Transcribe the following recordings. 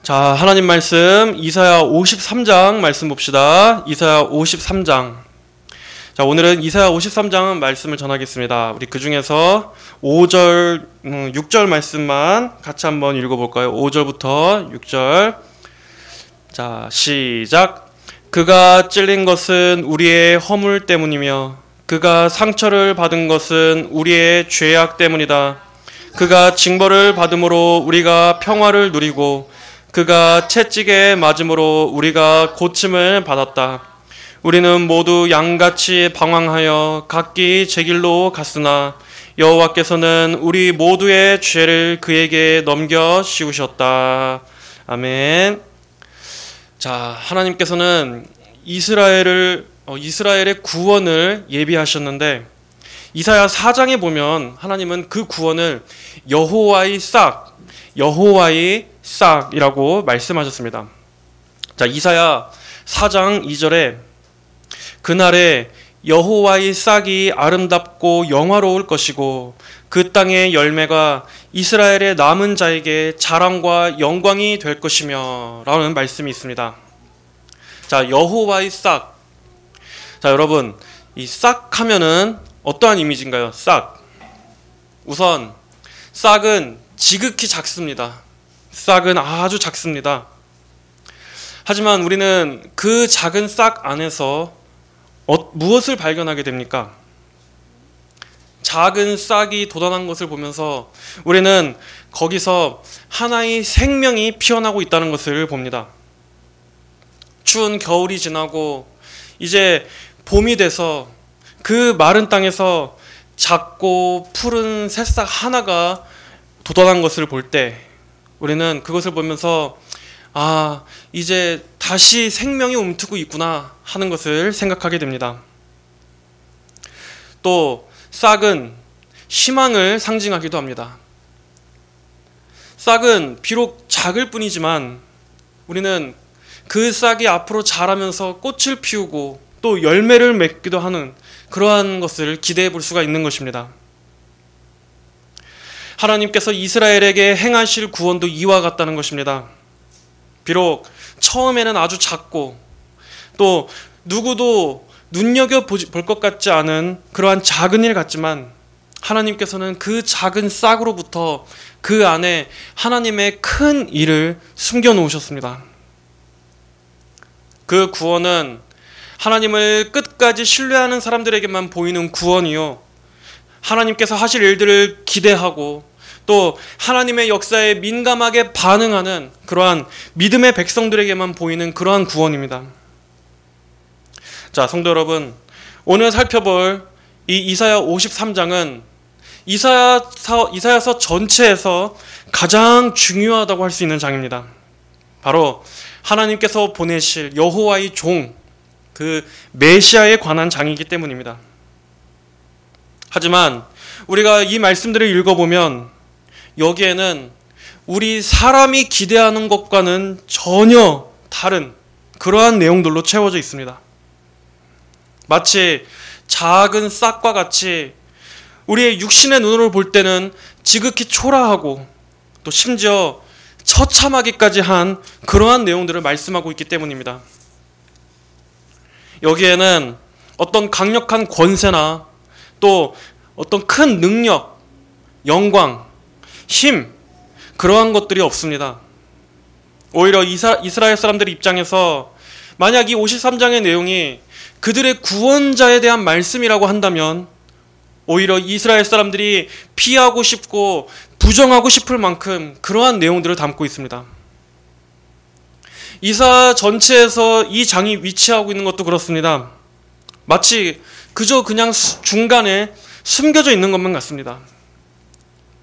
자, 하나님 말씀 이사야 53장 말씀 봅시다. 이사야 53장. 자, 오늘은 이사야 53장 말씀을 전하겠습니다. 우리 그 중에서 5절, 6절 말씀만 같이 한번 읽어볼까요? 5절부터 6절. 자, 시작. 그가 찔린 것은 우리의 허물 때문이며 그가 상처를 받은 것은 우리의 죄악 때문이다. 그가 징벌을 받음으로 우리가 평화를 누리고 그가 채찍에 맞음으로 우리가 고침을 받았다. 우리는 모두 양같이 방황하여 각기 제 길로 갔으나 여호와께서는 우리 모두의 죄를 그에게 넘겨 씌우셨다. 아멘. 자, 하나님께서는 이스라엘의 구원을 예비하셨는데 이사야 4장에 보면 하나님은 그 구원을 여호와의 싹이라고 말씀하셨습니다. 자, 이사야 4장 2절에 그날에 여호와의 싹이 아름답고 영화로울 것이고 그 땅의 열매가 이스라엘의 남은 자에게 자랑과 영광이 될 것이며 라는 말씀이 있습니다. 자, 여호와의 싹. 자, 여러분, 이 싹 하면은 어떠한 이미지인가요? 싹. 우선 싹은 지극히 작습니다. 싹은 아주 작습니다. 하지만 우리는 그 작은 싹 안에서 무엇을 발견하게 됩니까? 작은 싹이 돋아난 것을 보면서 우리는 거기서 하나의 생명이 피어나고 있다는 것을 봅니다. 추운 겨울이 지나고 이제 봄이 돼서 그 마른 땅에서 작고 푸른 새싹 하나가 돋아난 것을 볼 때 우리는 그것을 보면서 이제 다시 생명이 움트고 있구나 하는 것을 생각하게 됩니다. 또 싹은 희망을 상징하기도 합니다. 싹은 비록 작을 뿐이지만 우리는 그 싹이 앞으로 자라면서 꽃을 피우고 또 열매를 맺기도 하는 그러한 것을 기대해 볼 수가 있는 것입니다. 하나님께서 이스라엘에게 행하실 구원도 이와 같다는 것입니다. 비록 처음에는 아주 작고 또 누구도 눈여겨볼 것 같지 않은 그러한 작은 일 같지만 하나님께서는 그 작은 싹으로부터 그 안에 하나님의 큰 일을 숨겨 놓으셨습니다. 그 구원은 하나님을 끝까지 신뢰하는 사람들에게만 보이는 구원이요, 하나님께서 하실 일들을 기대하고 또 하나님의 역사에 민감하게 반응하는 그러한 믿음의 백성들에게만 보이는 그러한 구원입니다. 자, 성도 여러분, 오늘 살펴볼 이 이사야 53장은 이사야서 전체에서 가장 중요하다고 할 수 있는 장입니다. 바로 하나님께서 보내실 여호와의 종, 그 메시아에 관한 장이기 때문입니다. 하지만 우리가 이 말씀들을 읽어보면 여기에는 우리 사람이 기대하는 것과는 전혀 다른 그러한 내용들로 채워져 있습니다. 마치 작은 싹과 같이 우리의 육신의 눈으로 볼 때는 지극히 초라하고 또 심지어 처참하기까지 한 그러한 내용들을 말씀하고 있기 때문입니다. 여기에는 어떤 강력한 권세나 또 어떤 큰 능력, 영광, 힘, 그러한 것들이 없습니다. 오히려 이스라엘 사람들 입장에서 만약 이 53장의 내용이 그들의 구원자에 대한 말씀이라고 한다면 오히려 이스라엘 사람들이 피하고 싶고 부정하고 싶을 만큼 그러한 내용들을 담고 있습니다. 이사 전체에서 이 장이 위치하고 있는 것도 그렇습니다. 마치 그저 그냥 중간에 숨겨져 있는 것만 같습니다.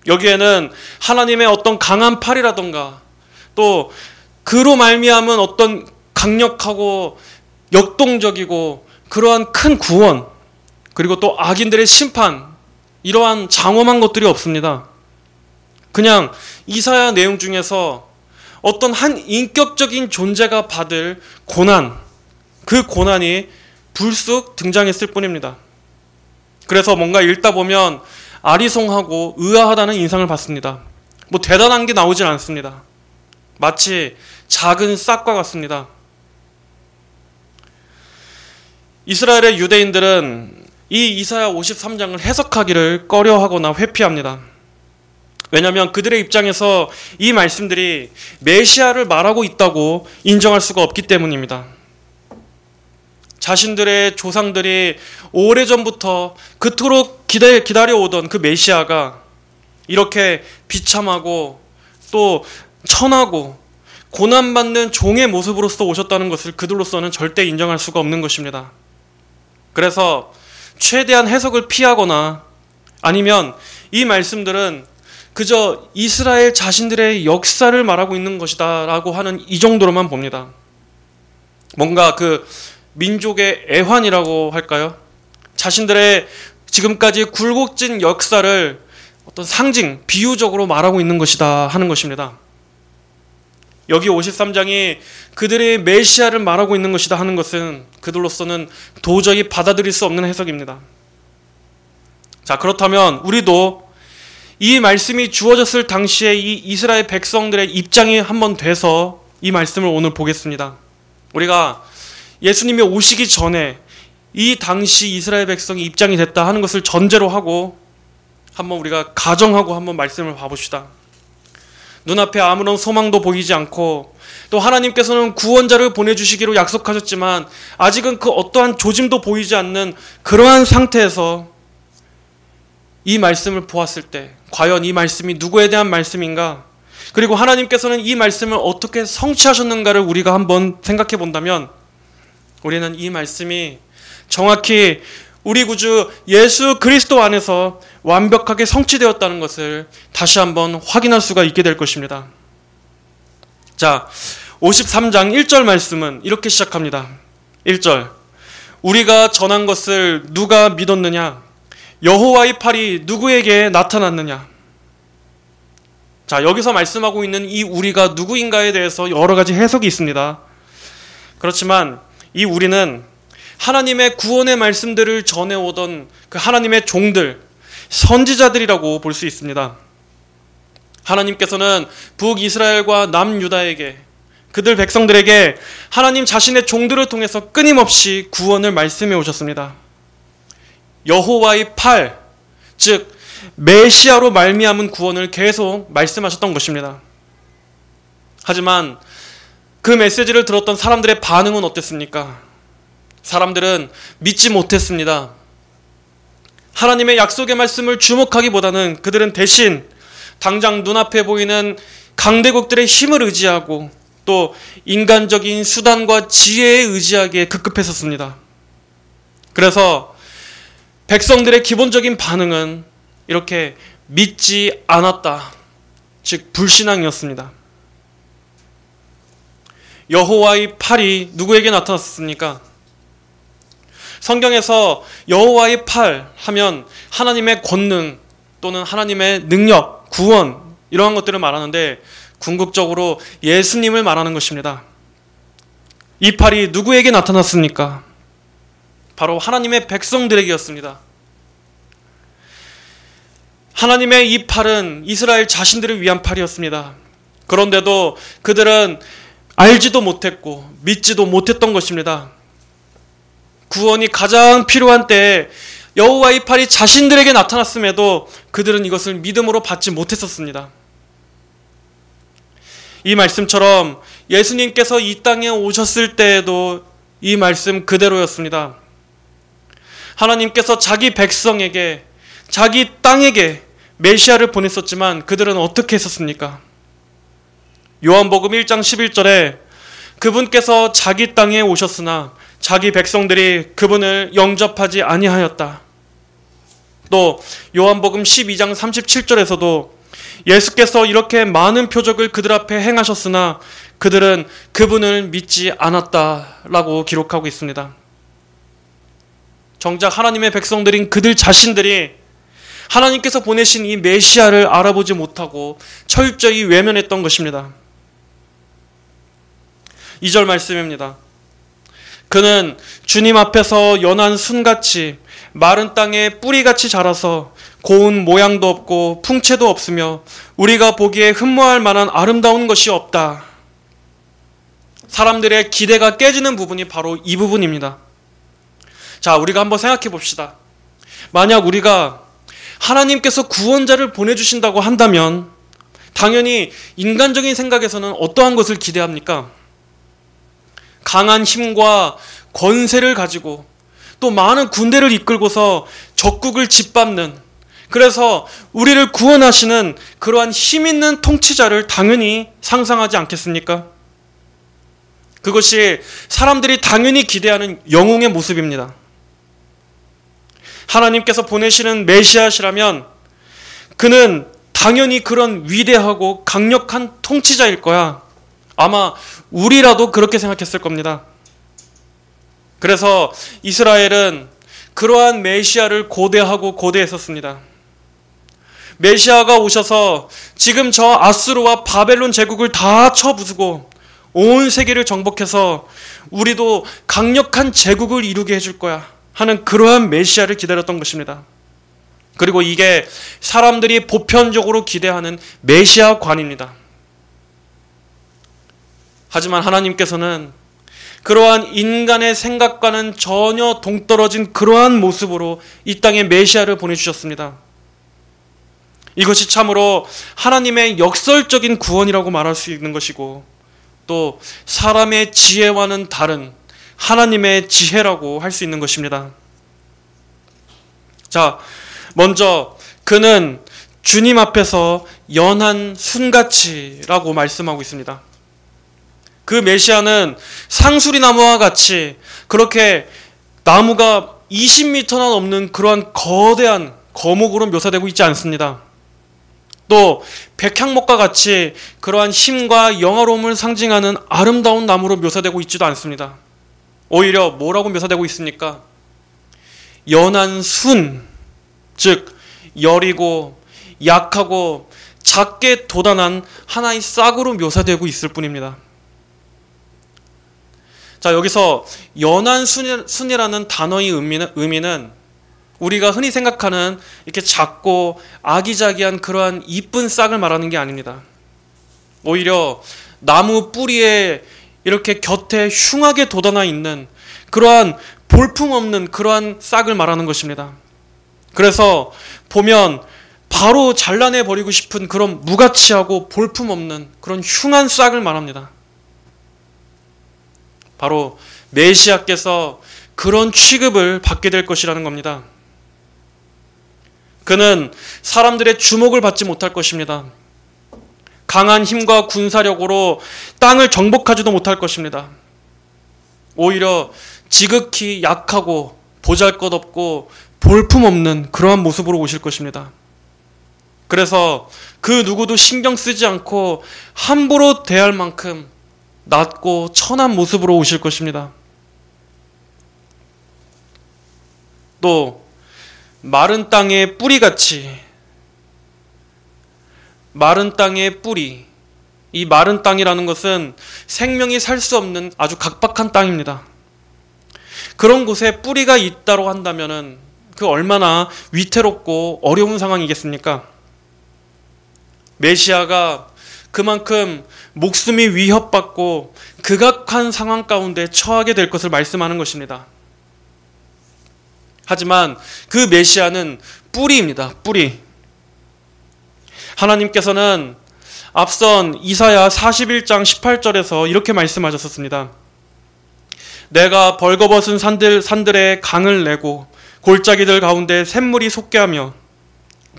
여기에는 하나님의 어떤 강한 팔이라던가 또 그로 말미암은 어떤 강력하고 역동적이고 그러한 큰 구원, 그리고 또 악인들의 심판, 이러한 장엄한 것들이 없습니다. 그냥 이사야 내용 중에서 어떤 한 인격적인 존재가 받을 고난, 그 고난이 불쑥 등장했을 뿐입니다. 그래서 뭔가 읽다 보면 아리송하고 의아하다는 인상을 받습니다. 뭐 대단한 게 나오진 않습니다. 마치 작은 싹과 같습니다. 이스라엘의 유대인들은 이 이사야 53장을 해석하기를 꺼려하거나 회피합니다. 왜냐하면 그들의 입장에서 이 말씀들이 메시아를 말하고 있다고 인정할 수가 없기 때문입니다. 자신들의 조상들이 오래전부터 그토록 기다려오던 그 메시아가 이렇게 비참하고 또 천하고 고난받는 종의 모습으로서 오셨다는 것을 그들로서는 절대 인정할 수가 없는 것입니다. 그래서 최대한 해석을 피하거나 아니면 이 말씀들은 그저 이스라엘 자신들의 역사를 말하고 있는 것이다 라고 하는 이 정도로만 봅니다. 뭔가 그 민족의 애환이라고 할까요? 자신들의 지금까지 굴곡진 역사를 어떤 상징, 비유적으로 말하고 있는 것이다 하는 것입니다. 여기 53장이 그들의 메시아를 말하고 있는 것이다 하는 것은 그들로서는 도저히 받아들일 수 없는 해석입니다. 자, 그렇다면 우리도 이 말씀이 주어졌을 당시에 이 이스라엘 백성들의 입장이 한번 돼서 이 말씀을 오늘 보겠습니다. 우리가 예수님이 오시기 전에 이 당시 이스라엘 백성이 입장이 됐다 하는 것을 전제로 하고 한번 우리가 가정하고 한번 말씀을 봐봅시다. 눈앞에 아무런 소망도 보이지 않고 또 하나님께서는 구원자를 보내주시기로 약속하셨지만 아직은 그 어떠한 조짐도 보이지 않는 그러한 상태에서 이 말씀을 보았을 때 과연 이 말씀이 누구에 대한 말씀인가? 그리고 하나님께서는 이 말씀을 어떻게 성취하셨는가를 우리가 한번 생각해 본다면 우리는 이 말씀이 정확히 우리 구주 예수 그리스도 안에서 완벽하게 성취되었다는 것을 다시 한번 확인할 수가 있게 될 것입니다. 자, 53장 1절 말씀은 이렇게 시작합니다. 1절, 우리가 전한 것을 누가 믿었느냐? 여호와의 팔이 누구에게 나타났느냐? 자, 여기서 말씀하고 있는 이 우리가 누구인가에 대해서 여러 가지 해석이 있습니다. 그렇지만 이 우리는 하나님의 구원의 말씀들을 전해오던 그 하나님의 종들, 선지자들이라고 볼 수 있습니다. 하나님께서는 북이스라엘과 남유다에게 그들 백성들에게 하나님 자신의 종들을 통해서 끊임없이 구원을 말씀해 오셨습니다. 여호와의 팔, 즉 메시아로 말미암은 구원을 계속 말씀하셨던 것입니다. 하지만 그 메시지를 들었던 사람들의 반응은 어땠습니까? 사람들은 믿지 못했습니다. 하나님의 약속의 말씀을 주목하기보다는 그들은 대신 당장 눈앞에 보이는 강대국들의 힘을 의지하고 또 인간적인 수단과 지혜에 의지하기에 급급했었습니다. 그래서 백성들의 기본적인 반응은 이렇게 믿지 않았다, 즉 불신앙이었습니다. 여호와의 팔이 누구에게 나타났습니까? 성경에서 여호와의 팔 하면 하나님의 권능 또는 하나님의 능력, 구원 이러한 것들을 말하는데 궁극적으로 예수님을 말하는 것입니다. 이 팔이 누구에게 나타났습니까? 바로 하나님의 백성들에게였습니다. 하나님의 이 팔은 이스라엘 자신들을 위한 팔이었습니다. 그런데도 그들은 알지도 못했고 믿지도 못했던 것입니다. 구원이 가장 필요한 때에 여호와의 팔이 자신들에게 나타났음에도 그들은 이것을 믿음으로 받지 못했었습니다. 이 말씀처럼 예수님께서 이 땅에 오셨을 때에도 이 말씀 그대로였습니다. 하나님께서 자기 백성에게, 자기 땅에게 메시아를 보냈었지만 그들은 어떻게 했었습니까? 요한복음 1장 11절에 그분께서 자기 땅에 오셨으나 자기 백성들이 그분을 영접하지 아니하였다. 또 요한복음 12장 37절에서도 예수께서 이렇게 많은 표적을 그들 앞에 행하셨으나 그들은 그분을 믿지 않았다라고 기록하고 있습니다. 정작 하나님의 백성들인 그들 자신들이 하나님께서 보내신 이 메시아를 알아보지 못하고 철저히 외면했던 것입니다. 2절 말씀입니다. 그는 주님 앞에서 연한 순같이 마른 땅에 뿌리같이 자라서 고운 모양도 없고 풍채도 없으며 우리가 보기에 흠모할 만한 아름다운 것이 없다 사람들의 기대가 깨지는 부분이 바로 이 부분입니다. 자, 우리가 한번 생각해 봅시다. 만약 우리가 하나님께서 구원자를 보내주신다고 한다면 당연히 인간적인 생각에서는 어떠한 것을 기대합니까? 강한 힘과 권세를 가지고 또 많은 군대를 이끌고서 적국을 짓밟는, 그래서 우리를 구원하시는 그러한 힘 있는 통치자를 당연히 상상하지 않겠습니까? 그것이 사람들이 당연히 기대하는 영웅의 모습입니다. 하나님께서 보내시는 메시아시라면 그는 당연히 그런 위대하고 강력한 통치자일 거야. 아마 우리라도 그렇게 생각했을 겁니다. 그래서 이스라엘은 그러한 메시아를 고대하고 고대했었습니다. 메시아가 오셔서 지금 저 아수르와 바벨론 제국을 다 쳐부수고 온 세계를 정복해서 우리도 강력한 제국을 이루게 해줄 거야 하는 그러한 메시아를 기다렸던 것입니다. 그리고 이게 사람들이 보편적으로 기대하는 메시아관입니다. 하지만 하나님께서는 그러한 인간의 생각과는 전혀 동떨어진 그러한 모습으로 이 땅에 메시아를 보내주셨습니다. 이것이 참으로 하나님의 역설적인 구원이라고 말할 수 있는 것이고, 또 사람의 지혜와는 다른 하나님의 지혜라고 할 수 있는 것입니다. 자, 먼저 그는 주님 앞에서 연한 순같이라고 말씀하고 있습니다. 그 메시아는 상수리 나무와 같이 그렇게 나무가 20m나 넘는 그러한 거대한 거목으로 묘사되고 있지 않습니다. 또 백향목과 같이 그러한 힘과 영화로움을 상징하는 아름다운 나무로 묘사되고 있지도 않습니다. 오히려 뭐라고 묘사되고 있습니까? 연한 순, 즉 여리고 약하고 작게 도단한 하나의 싹으로 묘사되고 있을 뿐입니다. 자, 여기서 연한 순이라는 단어의 의미는 우리가 흔히 생각하는 이렇게 작고 아기자기한 그러한 이쁜 싹을 말하는 게 아닙니다. 오히려 나무 뿌리에 이렇게 곁에 흉하게 돋아나 있는 그러한 볼품없는 그러한 싹을 말하는 것입니다. 그래서 보면 바로 잘라내버리고 싶은 그런 무가치하고 볼품없는 그런 흉한 싹을 말합니다. 바로 메시아께서 그런 취급을 받게 될 것이라는 겁니다. 그는 사람들의 주목을 받지 못할 것입니다. 강한 힘과 군사력으로 땅을 정복하지도 못할 것입니다. 오히려 지극히 약하고 보잘것없고 볼품없는 그러한 모습으로 오실 것입니다. 그래서 그 누구도 신경 쓰지 않고 함부로 대할 만큼 낮고 천한 모습으로 오실 것입니다. 또 마른 땅의 뿌리같이, 마른 땅의 뿌리, 이 마른 땅이라는 것은 생명이 살 수 없는 아주 각박한 땅입니다. 그런 곳에 뿌리가 있다고 한다면 그 얼마나 위태롭고 어려운 상황이겠습니까? 메시아가 그만큼 목숨이 위협받고 극악한 상황 가운데 처하게 될 것을 말씀하는 것입니다. 하지만 그 메시아는 뿌리입니다. 뿌리. 하나님께서는 앞선 이사야 41장 18절에서 이렇게 말씀하셨습니다. 내가 벌거벗은 산들에 강을 내고 골짜기들 가운데 샘물이 솟게 하며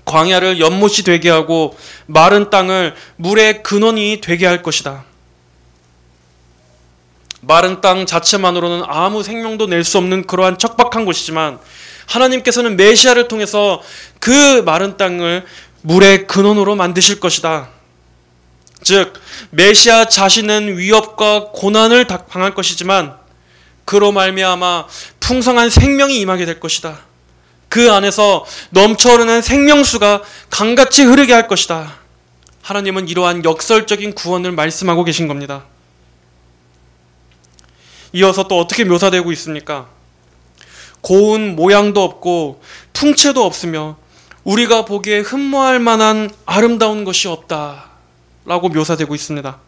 광야를 연못이 되게 하고 마른 땅을 물의 근원이 되게 할 것이다. 마른 땅 자체만으로는 아무 생명도 낼 수 없는 그러한 척박한 곳이지만 하나님께서는 메시아를 통해서 그 마른 땅을 물의 근원으로 만드실 것이다. 즉 메시아 자신은 위협과 고난을 당할 것이지만 그로 말미암아 풍성한 생명이 임하게 될 것이다. 그 안에서 넘쳐흐르는 생명수가 강같이 흐르게 할 것이다. 하나님은 이러한 역설적인 구원을 말씀하고 계신 겁니다. 이어서 또 어떻게 묘사되고 있습니까? 고운 모양도 없고 풍채도 없으며 우리가 보기에 흠모할 만한 아름다운 것이 없다 라고 묘사되고 있습니다.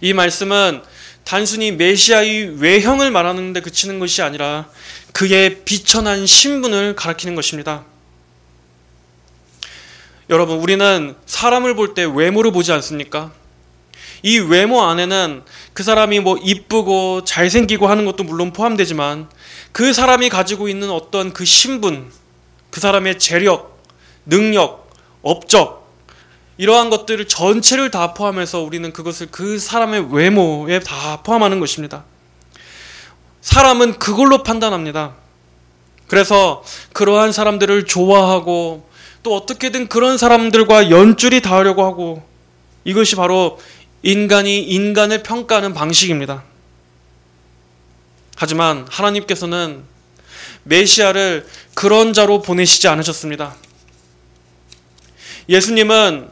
이 말씀은 단순히 메시아의 외형을 말하는 데 그치는 것이 아니라 그의 비천한 신분을 가리키는 것입니다. 여러분, 우리는 사람을 볼 때 외모를 보지 않습니까? 이 외모 안에는 그 사람이 이쁘고 잘생기고 하는 것도 물론 포함되지만 그 사람이 가지고 있는 어떤 그 신분, 그 사람의 재력, 능력, 업적, 이러한 것들을 전체를 다 포함해서 우리는 그것을 그 사람의 외모에 다 포함하는 것입니다. 사람은 그걸로 판단합니다. 그래서 그러한 사람들을 좋아하고 또 어떻게든 그런 사람들과 연줄이 닿으려고 하고, 이것이 바로 인간이 인간을 평가하는 방식입니다. 하지만 하나님께서는 메시아를 그런 자로 보내시지 않으셨습니다. 예수님은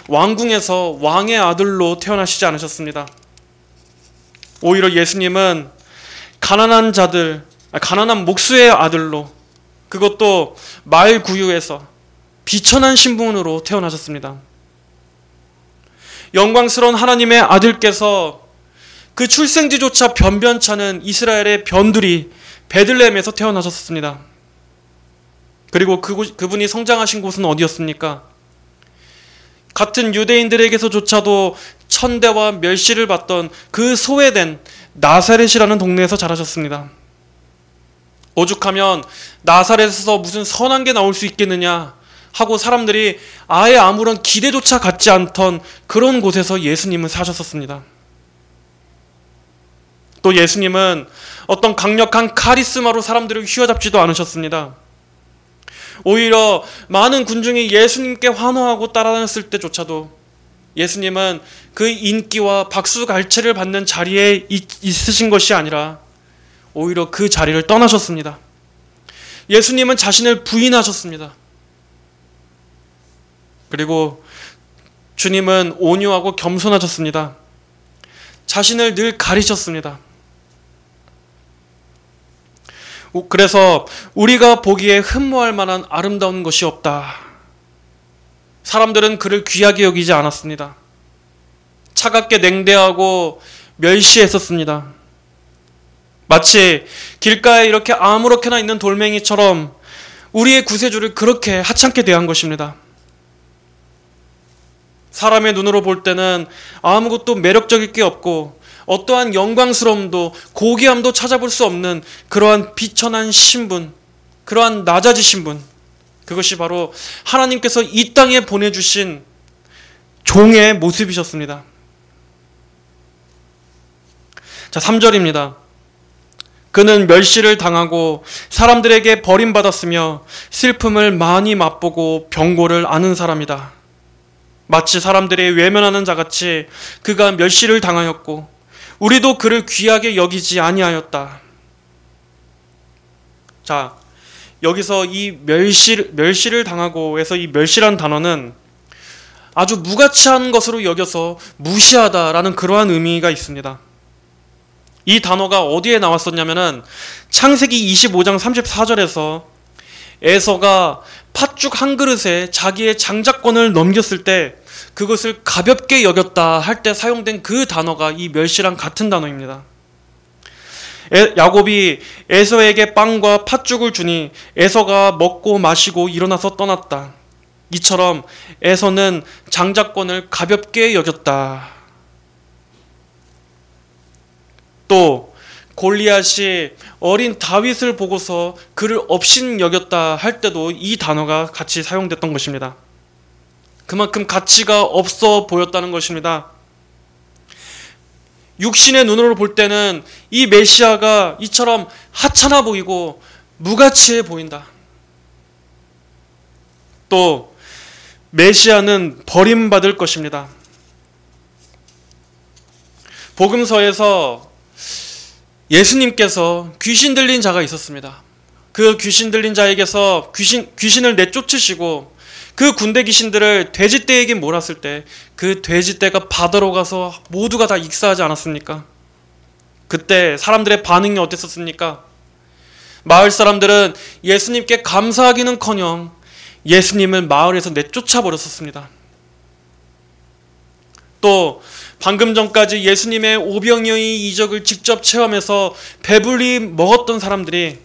왕궁에서 왕의 아들로 태어나시지 않으셨습니다. 오히려 예수님은 가난한 목수의 아들로, 그것도 말구유에서 비천한 신분으로 태어나셨습니다. 영광스러운 하나님의 아들께서 그 출생지조차 변변찮은 이스라엘의 변두리 베들레헴에서 태어나셨습니다. 그리고 그분이 성장하신 곳은 어디였습니까? 같은 유대인들에게서조차도 천대와 멸시를 받던 그 소외된 나사렛이라는 동네에서 자라셨습니다. 오죽하면 나사렛에서 무슨 선한 게 나올 수 있겠느냐 하고 사람들이 아예 아무런 기대조차 갖지 않던 그런 곳에서 예수님은 사셨었습니다. 또 예수님은 어떤 강력한 카리스마로 사람들을 휘어잡지도 않으셨습니다. 오히려 많은 군중이 예수님께 환호하고 따라다녔을 때조차도 예수님은 그 인기와 박수갈채를 받는 자리에 있으신 것이 아니라 오히려 그 자리를 떠나셨습니다. 예수님은 자신을 부인하셨습니다. 그리고 주님은 온유하고 겸손하셨습니다. 자신을 늘 가리셨습니다. 그래서 우리가 보기에 흠모할 만한 아름다운 것이 없다. 사람들은 그를 귀하게 여기지 않았습니다. 차갑게 냉대하고 멸시했었습니다. 마치 길가에 이렇게 아무렇게나 있는 돌멩이처럼 우리의 구세주를 그렇게 하찮게 대한 것입니다. 사람의 눈으로 볼 때는 아무것도 매력적일 게 없고 어떠한 영광스러움도 고귀함도 찾아볼 수 없는 그러한 비천한 신분, 그러한 낮아지신 분, 그것이 바로 하나님께서 이 땅에 보내주신 종의 모습이셨습니다. 자, 3절입니다. 그는 멸시를 당하고 사람들에게 버림받았으며 슬픔을 많이 맛보고 병고를 앓는 사람이다. 마치 사람들이 외면하는 자같이 그가 멸시를 당하였고 우리도 그를 귀하게 여기지 아니하였다. 자, 여기서 이 멸시를 당하고 해서 이 멸시란 단어는 아주 무가치한 것으로 여겨서 무시하다라는 그러한 의미가 있습니다. 이 단어가 어디에 나왔었냐면은 창세기 25장 34절에서 에서가 팥죽 한 그릇에 자기의 장자권을 넘겼을 때 그것을 가볍게 여겼다 할 때 사용된 그 단어가 이 멸시랑 같은 단어입니다. 야곱이 에서에게 빵과 팥죽을 주니 에서가 먹고 마시고 일어나서 떠났다. 이처럼 에서는 장자권을 가볍게 여겼다. 또 골리앗이 어린 다윗을 보고서 그를 업신 여겼다 할 때도 이 단어가 같이 사용됐던 것입니다. 그만큼 가치가 없어 보였다는 것입니다. 육신의 눈으로 볼 때는 이 메시아가 이처럼 하찮아 보이고 무가치해 보인다. 또 메시아는 버림받을 것입니다. 복음서에서 예수님께서 귀신 들린 자가 있었습니다. 그 귀신 들린 자에게서 귀신을 내쫓으시고 그 군대 귀신들을 돼지떼에게 몰았을 때 그 돼지떼가 바다로 가서 모두가 다 익사하지 않았습니까? 그때 사람들의 반응이 어땠었습니까? 마을 사람들은 예수님께 감사하기는커녕 예수님을 마을에서 내쫓아 버렸었습니다. 또 방금 전까지 예수님의 오병이어의 이적을 직접 체험해서 배불리 먹었던 사람들이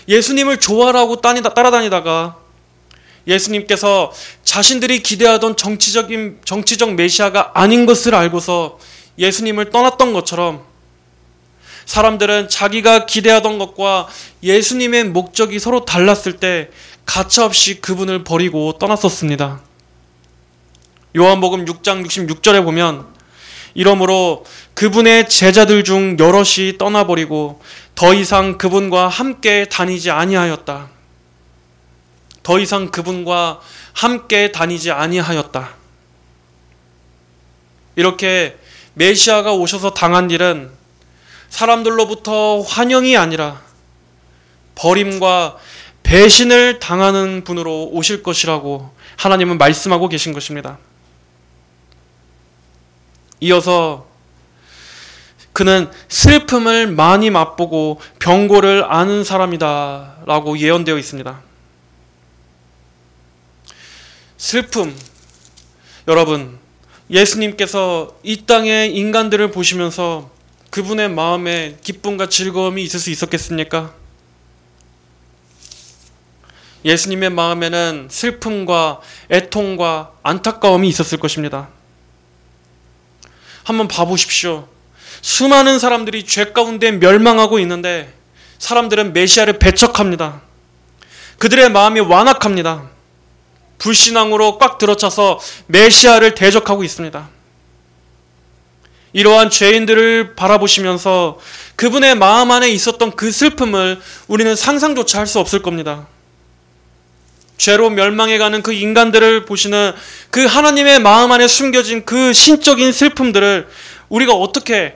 예수님을 좋아하라고 따라다니다가 예수님께서 자신들이 기대하던 정치적 메시아가 아닌 것을 알고서 예수님을 떠났던 것처럼 사람들은 자기가 기대하던 것과 예수님의 목적이 서로 달랐을 때 가차없이 그분을 버리고 떠났었습니다. 요한복음 6장 66절에 보면 이러므로 그분의 제자들 중 여럿이 떠나버리고 더 이상 그분과 함께 다니지 아니하였다. 더 이상 그분과 함께 다니지 아니하였다. 이렇게 메시아가 오셔서 당한 일은 사람들로부터 환영이 아니라 버림과 배신을 당하는 분으로 오실 것이라고 하나님은 말씀하고 계신 것입니다. 이어서 그는 슬픔을 많이 맛보고 병고를 아는 사람이다 라고 예언되어 있습니다. 슬픔, 여러분, 예수님께서 이 땅의 인간들을 보시면서 그분의 마음에 기쁨과 즐거움이 있을 수 있었겠습니까? 예수님의 마음에는 슬픔과 애통과 안타까움이 있었을 것입니다. 한번 봐보십시오. 수많은 사람들이 죄 가운데 멸망하고 있는데 사람들은 메시아를 배척합니다. 그들의 마음이 완악합니다. 불신앙으로 꽉 들어차서 메시아를 대적하고 있습니다. 이러한 죄인들을 바라보시면서 그분의 마음 안에 있었던 그 슬픔을 우리는 상상조차 할 수 없을 겁니다. 죄로 멸망해가는 그 인간들을 보시는 그 하나님의 마음 안에 숨겨진 그 신적인 슬픔들을 우리가 어떻게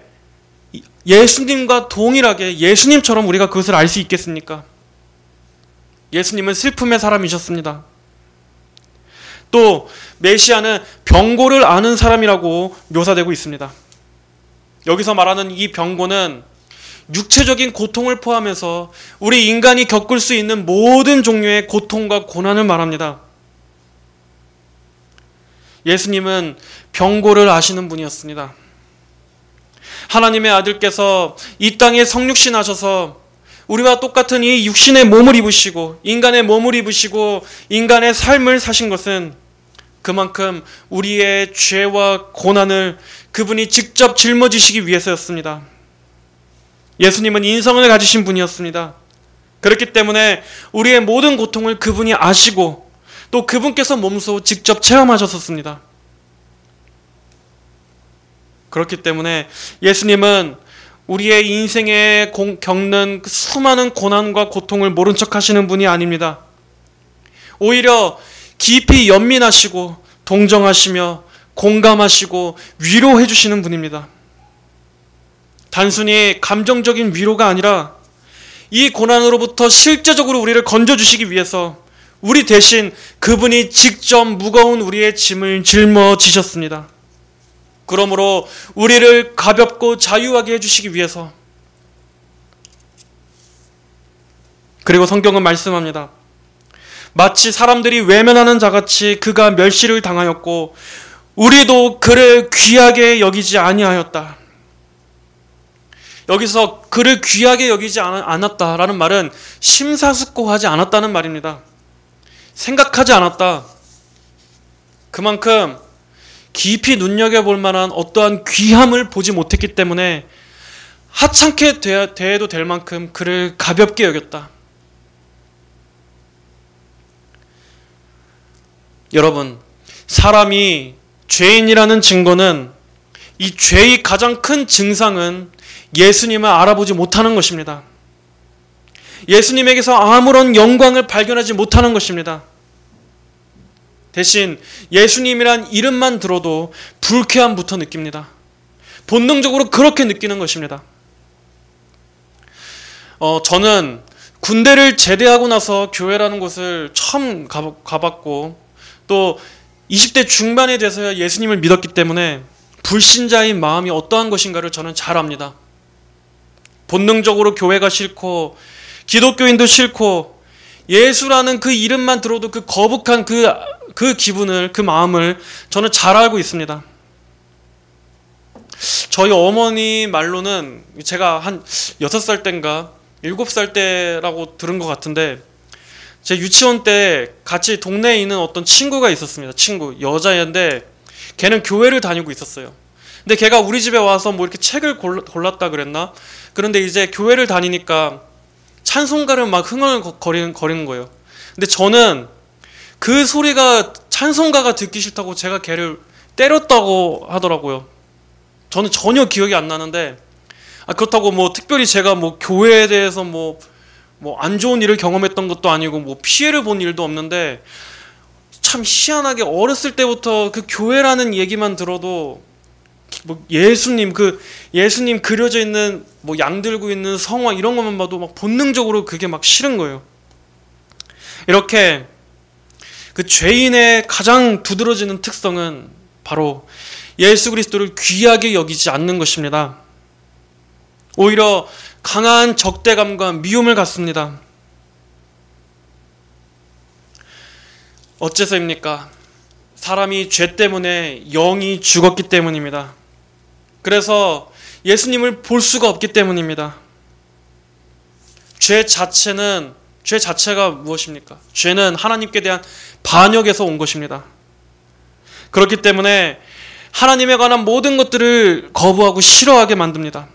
예수님과 동일하게 예수님처럼 우리가 그것을 알 수 있겠습니까? 예수님은 슬픔의 사람이셨습니다. 또 메시아는 병고를 아는 사람이라고 묘사되고 있습니다. 여기서 말하는 이 병고는 육체적인 고통을 포함해서 우리 인간이 겪을 수 있는 모든 종류의 고통과 고난을 말합니다. 예수님은 병고를 아시는 분이었습니다. 하나님의 아들께서 이 땅에 성육신 하셔서 우리와 똑같은 이 육신의 몸을 입으시고 인간의 몸을 입으시고 인간의 삶을 사신 것은 그만큼 우리의 죄와 고난을 그분이 직접 짊어지시기 위해서였습니다. 예수님은 인성을 가지신 분이었습니다. 그렇기 때문에 우리의 모든 고통을 그분이 아시고 또 그분께서 몸소 직접 체험하셨었습니다. 그렇기 때문에 예수님은 우리의 인생에 겪는 수많은 고난과 고통을 모른 척 하시는 분이 아닙니다. 오히려 깊이 연민하시고 동정하시며 공감하시고 위로해 주시는 분입니다. 단순히 감정적인 위로가 아니라 이 고난으로부터 실제적으로 우리를 건져주시기 위해서 우리 대신 그분이 직접 무거운 우리의 짐을 짊어지셨습니다. 그러므로 우리를 가볍고 자유하게 해주시기 위해서. 그리고 성경은 말씀합니다. 마치 사람들이 외면하는 자같이 그가 멸시를 당하였고 우리도 그를 귀하게 여기지 아니하였다. 여기서 그를 귀하게 여기지 않았다라는 말은 심사숙고하지 않았다는 말입니다. 생각하지 않았다. 그만큼 깊이 눈여겨볼 만한 어떠한 귀함을 보지 못했기 때문에 하찮게 대해도 될 만큼 그를 가볍게 여겼다. 여러분, 사람이 죄인이라는 증거는 이 죄의 가장 큰 증상은 예수님을 알아보지 못하는 것입니다. 예수님에게서 아무런 영광을 발견하지 못하는 것입니다. 대신 예수님이란 이름만 들어도 불쾌함부터 느낍니다. 본능적으로 그렇게 느끼는 것입니다. 저는 군대를 제대하고 나서 교회라는 곳을 처음 가봤고 또 20대 중반에 돼서야 예수님을 믿었기 때문에 불신자의 마음이 어떠한 것인가를 저는 잘 압니다. 본능적으로 교회가 싫고 기독교인도 싫고 예수라는 그 이름만 들어도 그 거북한 그 기분을, 그 마음을 저는 잘 알고 있습니다. 저희 어머니 말로는 제가 한 6살 때인가 7살 때라고 들은 것 같은데, 제 유치원 때 같이 동네에 있는 어떤 친구가 있었습니다. 친구, 여자애인데 걔는 교회를 다니고 있었어요. 근데 걔가 우리 집에 와서 뭐 이렇게 책을 골랐다 그랬나? 그런데 이제 교회를 다니니까 찬송가를 막 흥얼거리는 거예요. 근데 저는 그 소리가 찬송가가 듣기 싫다고 제가 걔를 때렸다고 하더라고요. 저는 전혀 기억이 안 나는데, 그렇다고 뭐 특별히 제가 뭐 교회에 대해서 뭐 안 좋은 일을 경험했던 것도 아니고 뭐 피해를 본 일도 없는데, 참 희한하게 어렸을 때부터 그 교회라는 얘기만 들어도 뭐 예수님 그려져 있는 뭐 양 들고 있는 성화 이런 것만 봐도 막 본능적으로 그게 막 싫은 거예요. 이렇게 그 죄인의 가장 두드러지는 특성은 바로 예수 그리스도를 귀하게 여기지 않는 것입니다. 오히려 강한 적대감과 미움을 갖습니다. 어째서입니까? 사람이 죄 때문에 영이 죽었기 때문입니다. 그래서 예수님을 볼 수가 없기 때문입니다. 죄 자체가 무엇입니까? 죄는 하나님께 대한 반역에서 온 것입니다. 그렇기 때문에 하나님에 관한 모든 것들을 거부하고 싫어하게 만듭니다.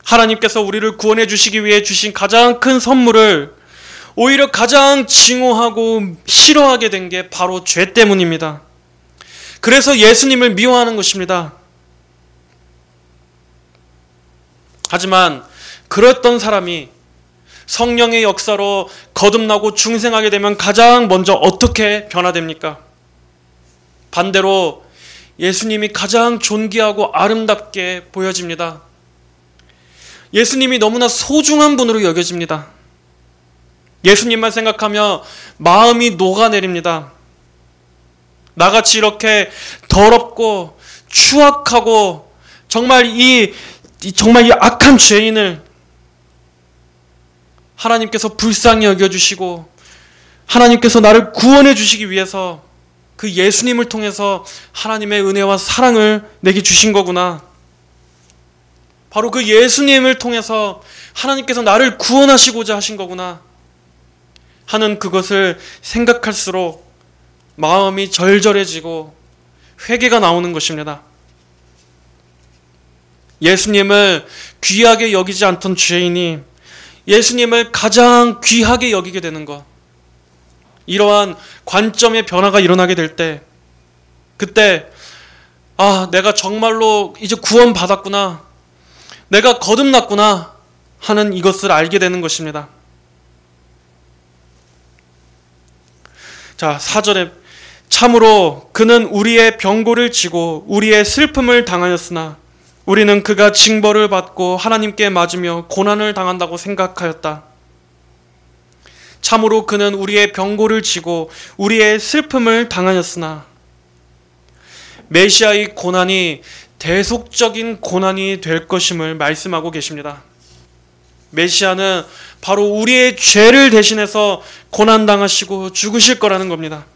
하나님께서 우리를 구원해 주시기 위해 주신 가장 큰 선물을 오히려 가장 증오하고 싫어하게 된 게 바로 죄 때문입니다. 그래서 예수님을 미워하는 것입니다. 하지만 그랬던 사람이 성령의 역사로 거듭나고 중생하게 되면 가장 먼저 어떻게 변화됩니까? 반대로 예수님이 가장 존귀하고 아름답게 보여집니다. 예수님이 너무나 소중한 분으로 여겨집니다. 예수님만 생각하며 마음이 녹아내립니다. 나같이 이렇게 더럽고 추악하고 정말 이 악한 죄인을 하나님께서 불쌍히 여겨주시고 하나님께서 나를 구원해 주시기 위해서 그 예수님을 통해서 하나님의 은혜와 사랑을 내게 주신 거구나. 바로 그 예수님을 통해서 하나님께서 나를 구원하시고자 하신 거구나 하는 그것을 생각할수록 마음이 절절해지고 회개가 나오는 것입니다. 예수님을 귀하게 여기지 않던 죄인이 예수님을 가장 귀하게 여기게 되는 것, 이러한 관점의 변화가 일어나게 될 때, 그때 내가 정말로 이제 구원받았구나, 내가 거듭났구나 하는 이것을 알게 되는 것입니다. 자, 4절에 참으로 그는 우리의 병고를 지고 우리의 슬픔을 당하였으나 우리는 그가 징벌을 받고 하나님께 맞으며 고난을 당한다고 생각하였다. 참으로 그는 우리의 병고를 지고 우리의 슬픔을 당하였으나, 메시아의 고난이 대속적인 고난이 될 것임을 말씀하고 계십니다. 메시아는 바로 우리의 죄를 대신해서 고난당하시고 죽으실 거라는 겁니다.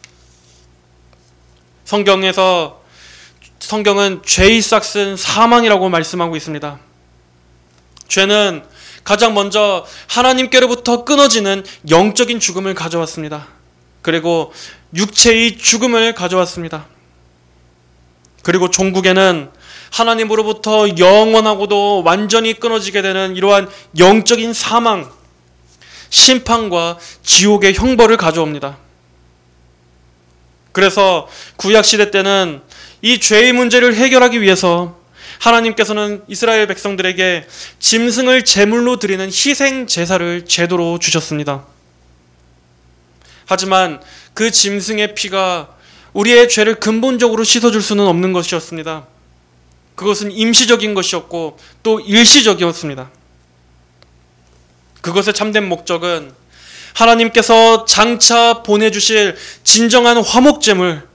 성경은 죄의 싹은 사망이라고 말씀하고 있습니다. 죄는 가장 먼저 하나님께로부터 끊어지는 영적인 죽음을 가져왔습니다. 그리고 육체의 죽음을 가져왔습니다. 그리고 종국에는 하나님으로부터 영원하고도 완전히 끊어지게 되는 이러한 영적인 사망, 심판과 지옥의 형벌을 가져옵니다. 그래서 구약시대 때는 이 죄의 문제를 해결하기 위해서 하나님께서는 이스라엘 백성들에게 짐승을 제물로 드리는 희생 제사를 제도로 주셨습니다. 하지만 그 짐승의 피가 우리의 죄를 근본적으로 씻어줄 수는 없는 것이었습니다. 그것은 임시적인 것이었고 또 일시적이었습니다. 그것의 참된 목적은 하나님께서 장차 보내주실 진정한 화목제물,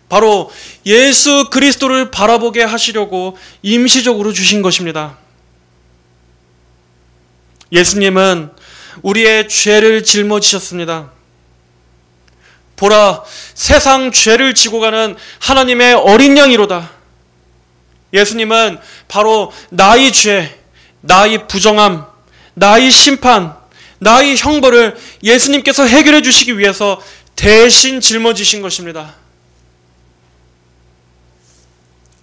바로 예수 그리스도를 바라보게 하시려고 임시적으로 주신 것입니다. 예수님은 우리의 죄를 짊어지셨습니다. 보라, 세상 죄를 지고 가는 하나님의 어린 양이로다. 예수님은 바로 나의 죄, 나의 부정함, 나의 심판, 나의 형벌을 예수님께서 해결해 주시기 위해서 대신 짊어지신 것입니다.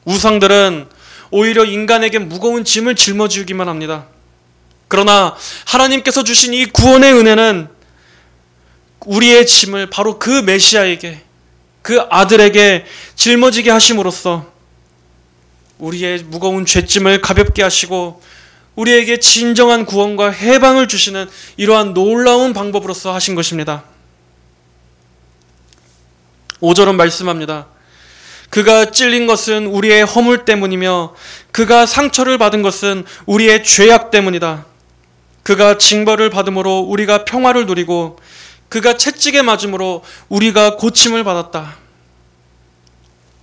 우상들은 오히려 인간에게 무거운 짐을 짊어지기만 합니다. 그러나 하나님께서 주신 이 구원의 은혜는 우리의 짐을 바로 그 메시아에게, 그 아들에게 짊어지게 하심으로써 우리의 무거운 죄짐을 가볍게 하시고 우리에게 진정한 구원과 해방을 주시는 이러한 놀라운 방법으로서 하신 것입니다. 5절은 말씀합니다. 그가 찔린 것은 우리의 허물 때문이며 그가 상처를 받은 것은 우리의 죄악 때문이다. 그가 징벌을 받음으로 우리가 평화를 누리고 그가 채찍에 맞음으로 우리가 고침을 받았다.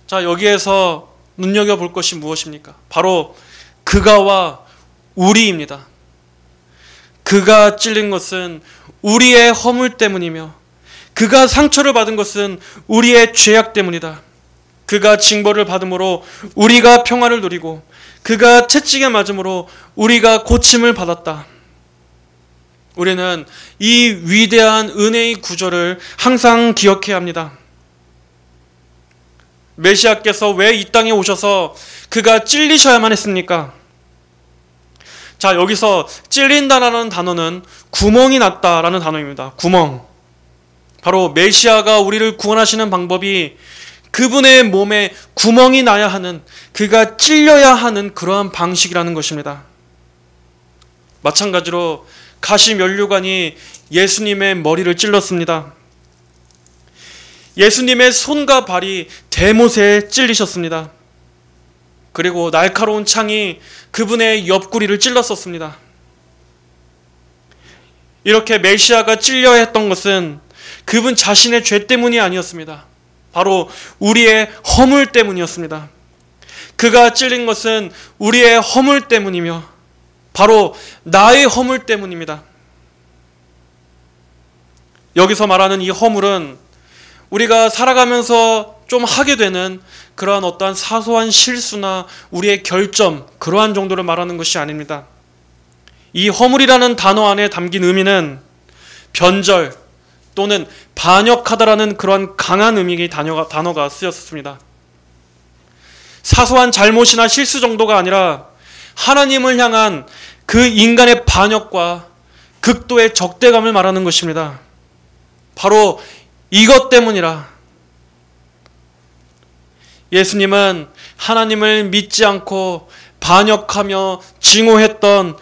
자, 여기에서 눈여겨볼 것이 무엇입니까? 바로 그가와 우리입니다. 그가 찔린 것은 우리의 허물 때문이며 그가 상처를 받은 것은 우리의 죄악 때문이다. 그가 징벌을 받음으로 우리가 평화를 누리고 그가 채찍에 맞음으로 우리가 고침을 받았다. 우리는 이 위대한 은혜의 구절을 항상 기억해야 합니다. 메시아께서 왜 이 땅에 오셔서 그가 찔리셔야만 했습니까? 자, 여기서 찔린다라는 단어는 구멍이 났다라는 단어입니다. 구멍. 바로 메시아가 우리를 구원하시는 방법이 그분의 몸에 구멍이 나야 하는, 그가 찔려야 하는 그러한 방식이라는 것입니다. 마찬가지로 가시면류관이 예수님의 머리를 찔렀습니다. 예수님의 손과 발이 대못에 찔리셨습니다. 그리고 날카로운 창이 그분의 옆구리를 찔렀었습니다. 이렇게 메시아가 찔려야 했던 것은 그분 자신의 죄 때문이 아니었습니다. 바로 우리의 허물 때문이었습니다. 그가 찔린 것은 우리의 허물 때문이며 바로 나의 허물 때문입니다. 여기서 말하는 이 허물은 우리가 살아가면서 좀 하게 되는 그러한 어떠한 사소한 실수나 우리의 결점, 그러한 정도를 말하는 것이 아닙니다. 이 허물이라는 단어 안에 담긴 의미는 변절 또는 반역하다라는 그러한 강한 의미의 단어가 쓰였습니다. 사소한 잘못이나 실수 정도가 아니라 하나님을 향한 그 인간의 반역과 극도의 적대감을 말하는 것입니다. 바로 이것 때문이라. 예수님은 하나님을 믿지 않고 반역하며 증오했던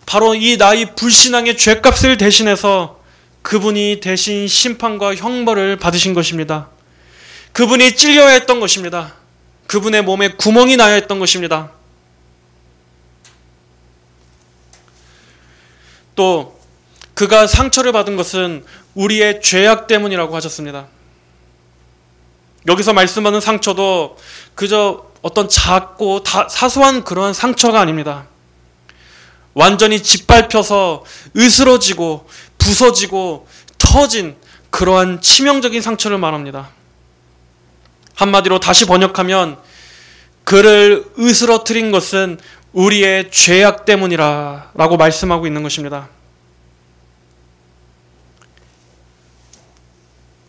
바로 이 나의 불신앙의 죄값을 대신해서 그분이 대신 심판과 형벌을 받으신 것입니다. 그분이 찔려야 했던 것입니다. 그분의 몸에 구멍이 나야 했던 것입니다. 또 그가 상처를 받은 것은 우리의 죄악 때문이라고 하셨습니다. 여기서 말씀하는 상처도 그저 어떤 작고 사소한 그러한 상처가 아닙니다. 완전히 짓밟혀서 으스러지고 부서지고 터진 그러한 치명적인 상처를 말합니다. 한마디로 다시 번역하면 그를 으스러뜨린 것은 우리의 죄악 때문이라 라고 말씀하고 있는 것입니다.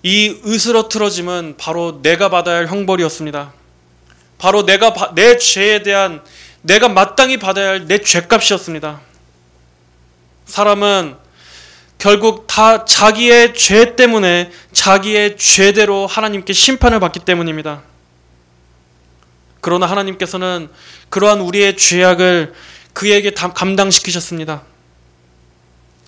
이 으스러뜨러짐은 바로 내가 받아야 할 형벌이었습니다. 바로 내 죄에 대한 내가 마땅히 받아야 할 내 죄값이었습니다. 사람은 결국 다 자기의 죄 때문에 자기의 죄대로 하나님께 심판을 받기 때문입니다. 그러나 하나님께서는 그러한 우리의 죄악을 그에게 감당시키셨습니다.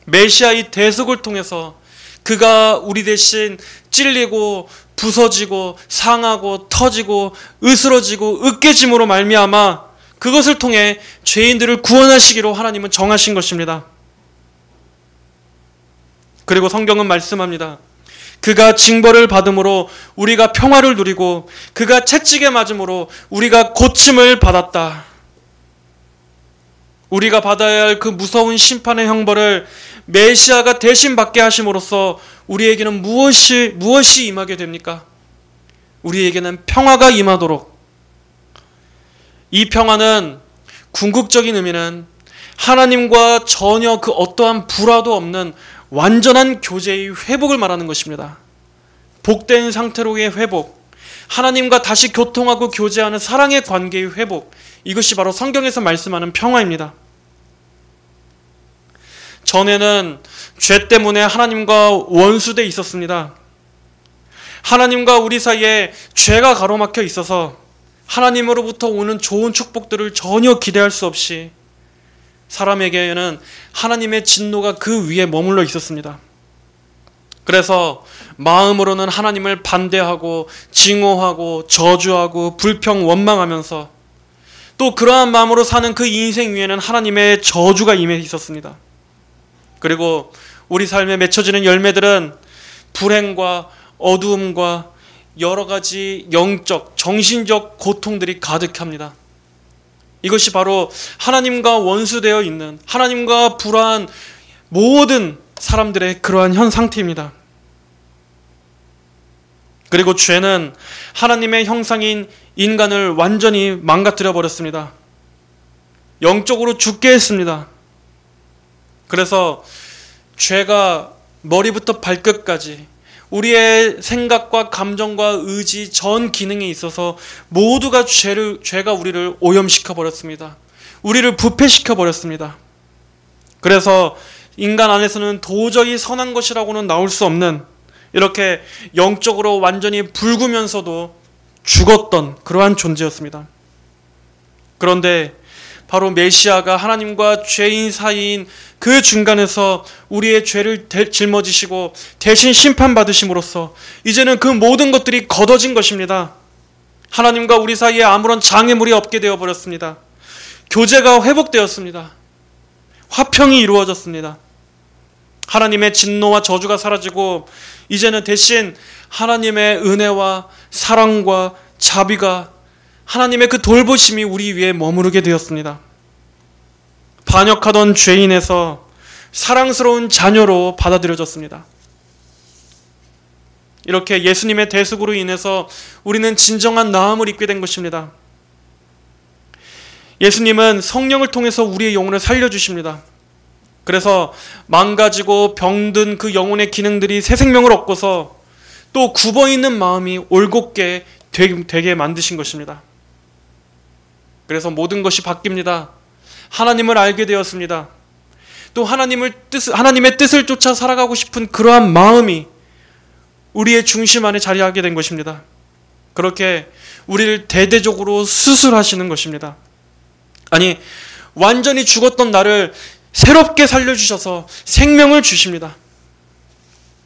메시아의 대속을 통해서 그가 우리 대신 찔리고 부서지고 상하고 터지고 으스러지고 으깨짐으로 말미암아 그것을 통해 죄인들을 구원하시기로 하나님은 정하신 것입니다. 그리고 성경은 말씀합니다. 그가 징벌을 받음으로 우리가 평화를 누리고 그가 채찍에 맞음으로 우리가 고침을 받았다. 우리가 받아야 할 그 무서운 심판의 형벌을 메시아가 대신 받게 하심으로써 우리에게는 무엇이 임하게 됩니까? 우리에게는 평화가 임하도록 이 평화는 궁극적인 의미는 하나님과 전혀 그 어떠한 불화도 없는 완전한 교제의 회복을 말하는 것입니다. 복된 상태로의 회복, 하나님과 다시 교통하고 교제하는 사랑의 관계의 회복, 이것이 바로 성경에서 말씀하는 평화입니다. 전에는 죄 때문에 하나님과 원수돼 있었습니다. 하나님과 우리 사이에 죄가 가로막혀 있어서 하나님으로부터 오는 좋은 축복들을 전혀 기대할 수 없이 사람에게는 하나님의 진노가 그 위에 머물러 있었습니다. 그래서 마음으로는 하나님을 반대하고 증오하고 저주하고 불평 원망하면서 또 그러한 마음으로 사는 그 인생 위에는 하나님의 저주가 임해 있었습니다. 그리고 우리 삶에 맺혀지는 열매들은 불행과 어두움과 여러 가지 영적, 정신적 고통들이 가득합니다. 이것이 바로 하나님과 원수되어 있는, 하나님과 불화한 모든 사람들의 그러한 현 상태입니다. 그리고 죄는 하나님의 형상인 인간을 완전히 망가뜨려 버렸습니다. 영적으로 죽게 했습니다. 그래서 죄가 머리부터 발끝까지 우리의 생각과 감정과 의지 전 기능에 있어서 모두가 죄가 우리를 오염시켜 버렸습니다. 우리를 부패시켜 버렸습니다. 그래서 인간 안에서는 도저히 선한 것이라고는 나올 수 없는, 이렇게 영적으로 완전히 붉으면서도 죽었던 그러한 존재였습니다. 그런데 바로 메시아가 하나님과 죄인 사이인 그 중간에서 우리의 죄를 짊어지시고 대신 심판받으심으로써 이제는 그 모든 것들이 걷어진 것입니다. 하나님과 우리 사이에 아무런 장애물이 없게 되어버렸습니다. 교제가 회복되었습니다. 화평이 이루어졌습니다. 하나님의 진노와 저주가 사라지고 이제는 대신 하나님의 은혜와 사랑과 자비가, 하나님의 그 돌보심이 우리 위에 머무르게 되었습니다. 반역하던 죄인에서 사랑스러운 자녀로 받아들여졌습니다. 이렇게 예수님의 대속으로 인해서 우리는 진정한 나음을 입게 된 것입니다. 예수님은 성령을 통해서 우리의 영혼을 살려주십니다. 그래서 망가지고 병든 그 영혼의 기능들이 새 생명을 얻고서 또 굽어있는 마음이 올곧게 되게 만드신 것입니다. 그래서 모든 것이 바뀝니다. 하나님을 알게 되었습니다. 또 하나님의 뜻을 쫓아 살아가고 싶은 그러한 마음이 우리의 중심 안에 자리하게 된 것입니다. 그렇게 우리를 대대적으로 수술하시는 것입니다. 아니, 완전히 죽었던 나를 새롭게 살려주셔서 생명을 주십니다.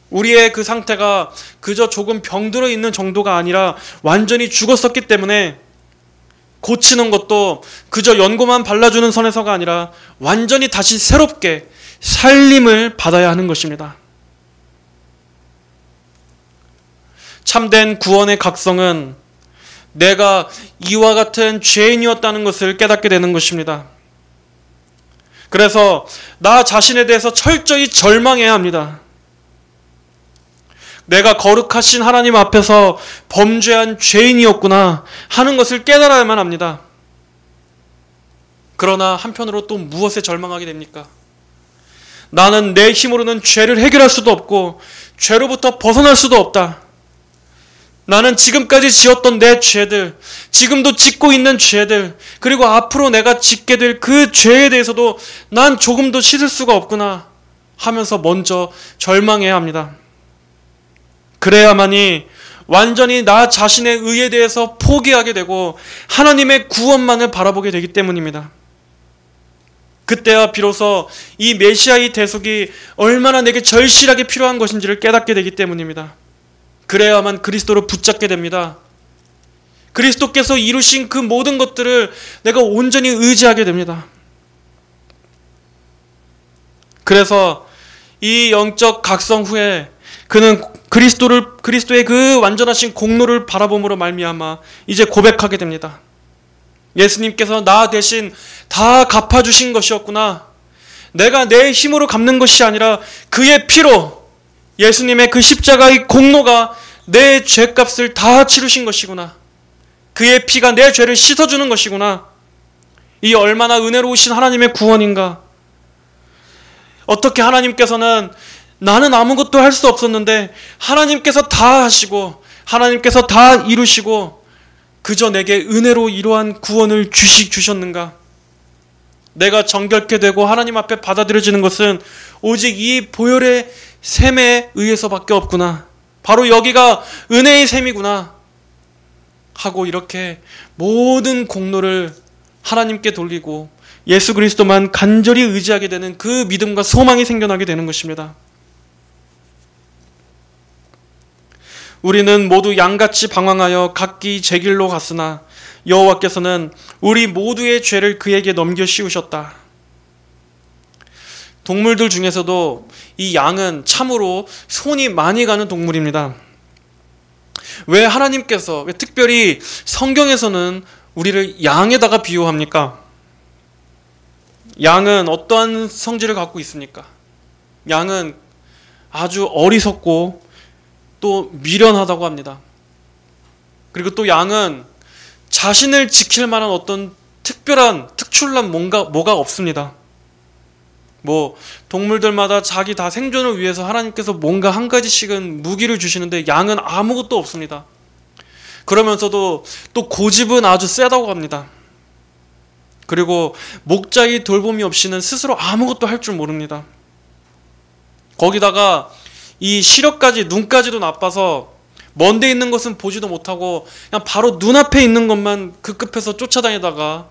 우리의 그 상태가 그저 조금 병들어 있는 정도가 아니라 완전히 죽었었기 때문에 고치는 것도 그저 연고만 발라주는 선에서가 아니라 완전히 다시 새롭게 살림을 받아야 하는 것입니다. 참된 구원의 각성은 내가 이와 같은 죄인이었다는 것을 깨닫게 되는 것입니다. 그래서 나 자신에 대해서 철저히 절망해야 합니다. 내가 거룩하신 하나님 앞에서 범죄한 죄인이었구나 하는 것을 깨달아야만 합니다. 그러나 한편으로 또 무엇에 절망하게 됩니까? 나는 내 힘으로는 죄를 해결할 수도 없고 죄로부터 벗어날 수도 없다. 나는 지금까지 지었던 내 죄들, 지금도 짓고 있는 죄들, 그리고 앞으로 내가 짓게 될 그 죄에 대해서도 난 조금도 씻을 수가 없구나 하면서 먼저 절망해야 합니다. 그래야만이 완전히 나 자신의 의에 대해서 포기하게 되고 하나님의 구원만을 바라보게 되기 때문입니다. 그때야 비로소 이 메시아의 대속이 얼마나 내게 절실하게 필요한 것인지를 깨닫게 되기 때문입니다. 그래야만 그리스도를 붙잡게 됩니다. 그리스도께서 이루신 그 모든 것들을 내가 온전히 의지하게 됩니다. 그래서 이 영적 각성 후에 그는 그리스도의 그 완전하신 공로를 바라봄으로 말미암아 이제 고백하게 됩니다. 예수님께서 나 대신 다 갚아주신 것이었구나. 내가 내 힘으로 갚는 것이 아니라 그의 피로, 예수님의 그 십자가의 공로가 내 죄값을 다 치르신 것이구나. 그의 피가 내 죄를 씻어주는 것이구나. 이 얼마나 은혜로우신 하나님의 구원인가. 어떻게 하나님께서는 나는 아무것도 할 수 없었는데 하나님께서 다 하시고 하나님께서 다 이루시고 그저 내게 은혜로 이러한 구원을 주셨는가. 내가 정결케 되고 하나님 앞에 받아들여지는 것은 오직 이 보혈의 셈에 의해서밖에 없구나. 바로 여기가 은혜의 셈이구나 하고 이렇게 모든 공로를 하나님께 돌리고 예수 그리스도만 간절히 의지하게 되는 그 믿음과 소망이 생겨나게 되는 것입니다. 우리는 모두 양같이 방황하여 각기 제 길로 갔으나 여호와께서는 우리 모두의 죄를 그에게 넘겨 씌우셨다. 동물들 중에서도 이 양은 참으로 손이 많이 가는 동물입니다. 왜 하나님께서 왜 특별히 성경에서는 우리를 양에다가 비유합니까? 양은 어떠한 성질을 갖고 있습니까? 양은 아주 어리석고 또 미련하다고 합니다. 그리고 또 양은 자신을 지킬 만한 어떤 특출난 뭐가 없습니다. 동물들마다 자기 다 생존을 위해서 하나님께서 뭔가 한 가지씩은 무기를 주시는데 양은 아무것도 없습니다. 그러면서도 또 고집은 아주 세다고 합니다. 그리고 목자의 돌봄이 없이는 스스로 아무것도 할 줄 모릅니다. 거기다가 이 시력까지, 눈까지도 나빠서 먼데 있는 것은 보지도 못하고 그냥 바로 눈앞에 있는 것만 급급해서 쫓아다니다가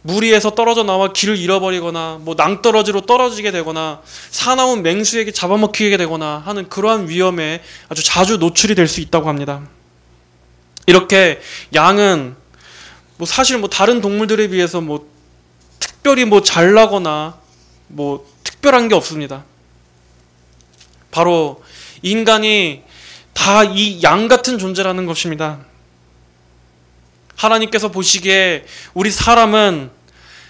무리에서 떨어져 나와 길을 잃어버리거나 낭떠러지로 떨어지게 되거나 사나운 맹수에게 잡아먹히게 되거나 하는 그러한 위험에 아주 자주 노출이 될 수 있다고 합니다. 이렇게 양은 사실 다른 동물들에 비해서 특별히 잘나거나 특별한 게 없습니다. 바로 인간이 다 이 양 같은 존재라는 것입니다. 하나님께서 보시기에 우리 사람은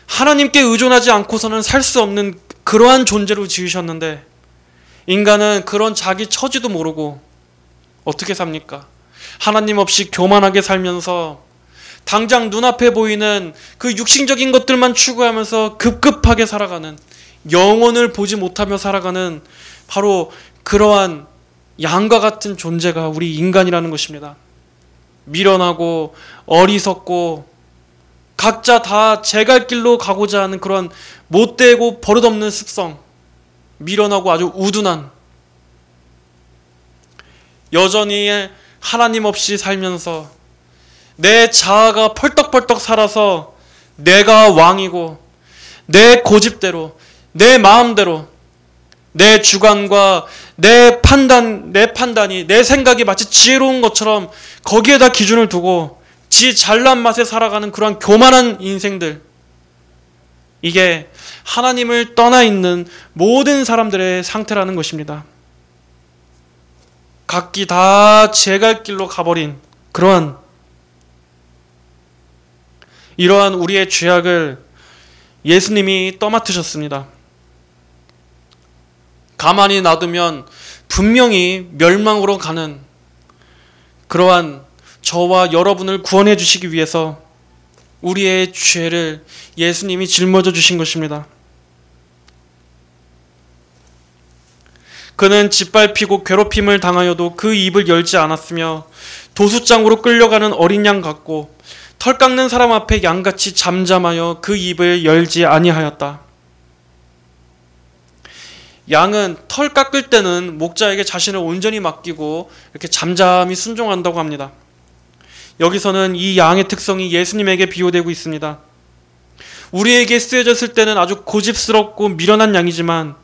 하나님께 의존하지 않고서는 살 수 없는 그러한 존재로 지으셨는데 인간은 그런 자기 처지도 모르고 어떻게 삽니까? 하나님 없이 교만하게 살면서 당장 눈앞에 보이는 그 육신적인 것들만 추구하면서 급급하게 살아가는, 영혼을 보지 못하며 살아가는 바로 그러한 양과 같은 존재가 우리 인간이라는 것입니다. 미련하고 어리석고 각자 다 제 갈 길로 가고자 하는 그런 못되고 버릇없는 습성, 미련하고 아주 우둔한, 여전히 하나님 없이 살면서 내 자아가 펄떡펄떡 살아서 내가 왕이고 내 고집대로, 내 마음대로, 내 주관과 내 판단이, 내 생각이 마치 지혜로운 것처럼 거기에다 기준을 두고 지 잘난 맛에 살아가는 그러한 교만한 인생들, 이게 하나님을 떠나 있는 모든 사람들의 상태라는 것입니다. 각기 다 제 갈 길로 가버린 이러한 우리의 죄악을 예수님이 떠맡으셨습니다. 가만히 놔두면 분명히 멸망으로 가는 그러한 저와 여러분을 구원해 주시기 위해서 우리의 죄를 예수님이 짊어져 주신 것입니다. 그는 짓밟히고 괴롭힘을 당하여도 그 입을 열지 않았으며 도수장으로 끌려가는 어린 양 같고 털 깎는 사람 앞에 양같이 잠잠하여 그 입을 열지 아니하였다. 양은 털 깎을 때는 목자에게 자신을 온전히 맡기고 이렇게 잠잠히 순종한다고 합니다. 여기서는 이 양의 특성이 예수님에게 비유되고 있습니다. 우리에게 쓰여졌을 때는 아주 고집스럽고 미련한 양이지만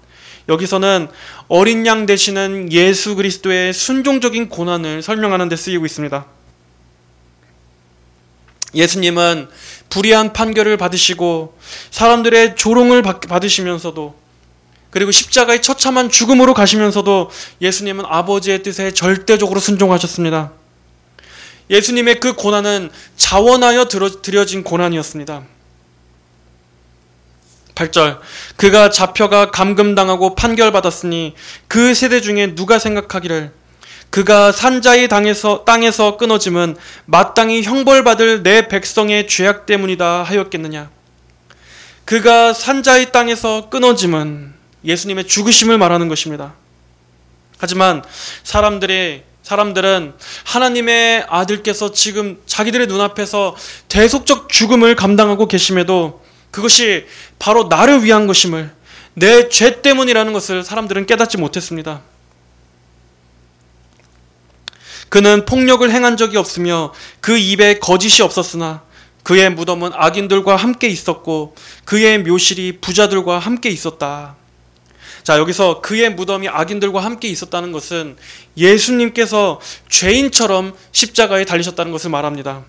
여기서는 어린 양 되시는 예수 그리스도의 순종적인 고난을 설명하는 데 쓰이고 있습니다. 예수님은 불의한 판결을 받으시고 사람들의 조롱을 받으시면서도, 그리고 십자가의 처참한 죽음으로 가시면서도 예수님은 아버지의 뜻에 절대적으로 순종하셨습니다. 예수님의 그 고난은 자원하여 드려진 고난이었습니다. 8절, 그가 잡혀가 감금당하고 판결받았으니 그 세대 중에 누가 생각하기를 그가 산자의 땅에서 끊어짐은 마땅히 형벌받을 내 백성의 죄악 때문이다 하였겠느냐. 그가 산자의 땅에서 끊어짐은 예수님의 죽으심을 말하는 것입니다. 하지만 사람들은 하나님의 아들께서 지금 자기들의 눈앞에서 대속적 죽음을 감당하고 계심에도 그것이 바로 나를 위한 것임을, 내 죄 때문이라는 것을 사람들은 깨닫지 못했습니다. 그는 폭력을 행한 적이 없으며 그 입에 거짓이 없었으나 그의 무덤은 악인들과 함께 있었고 그의 묘실이 부자들과 함께 있었다. 자, 여기서 그의 무덤이 악인들과 함께 있었다는 것은 예수님께서 죄인처럼 십자가에 달리셨다는 것을 말합니다.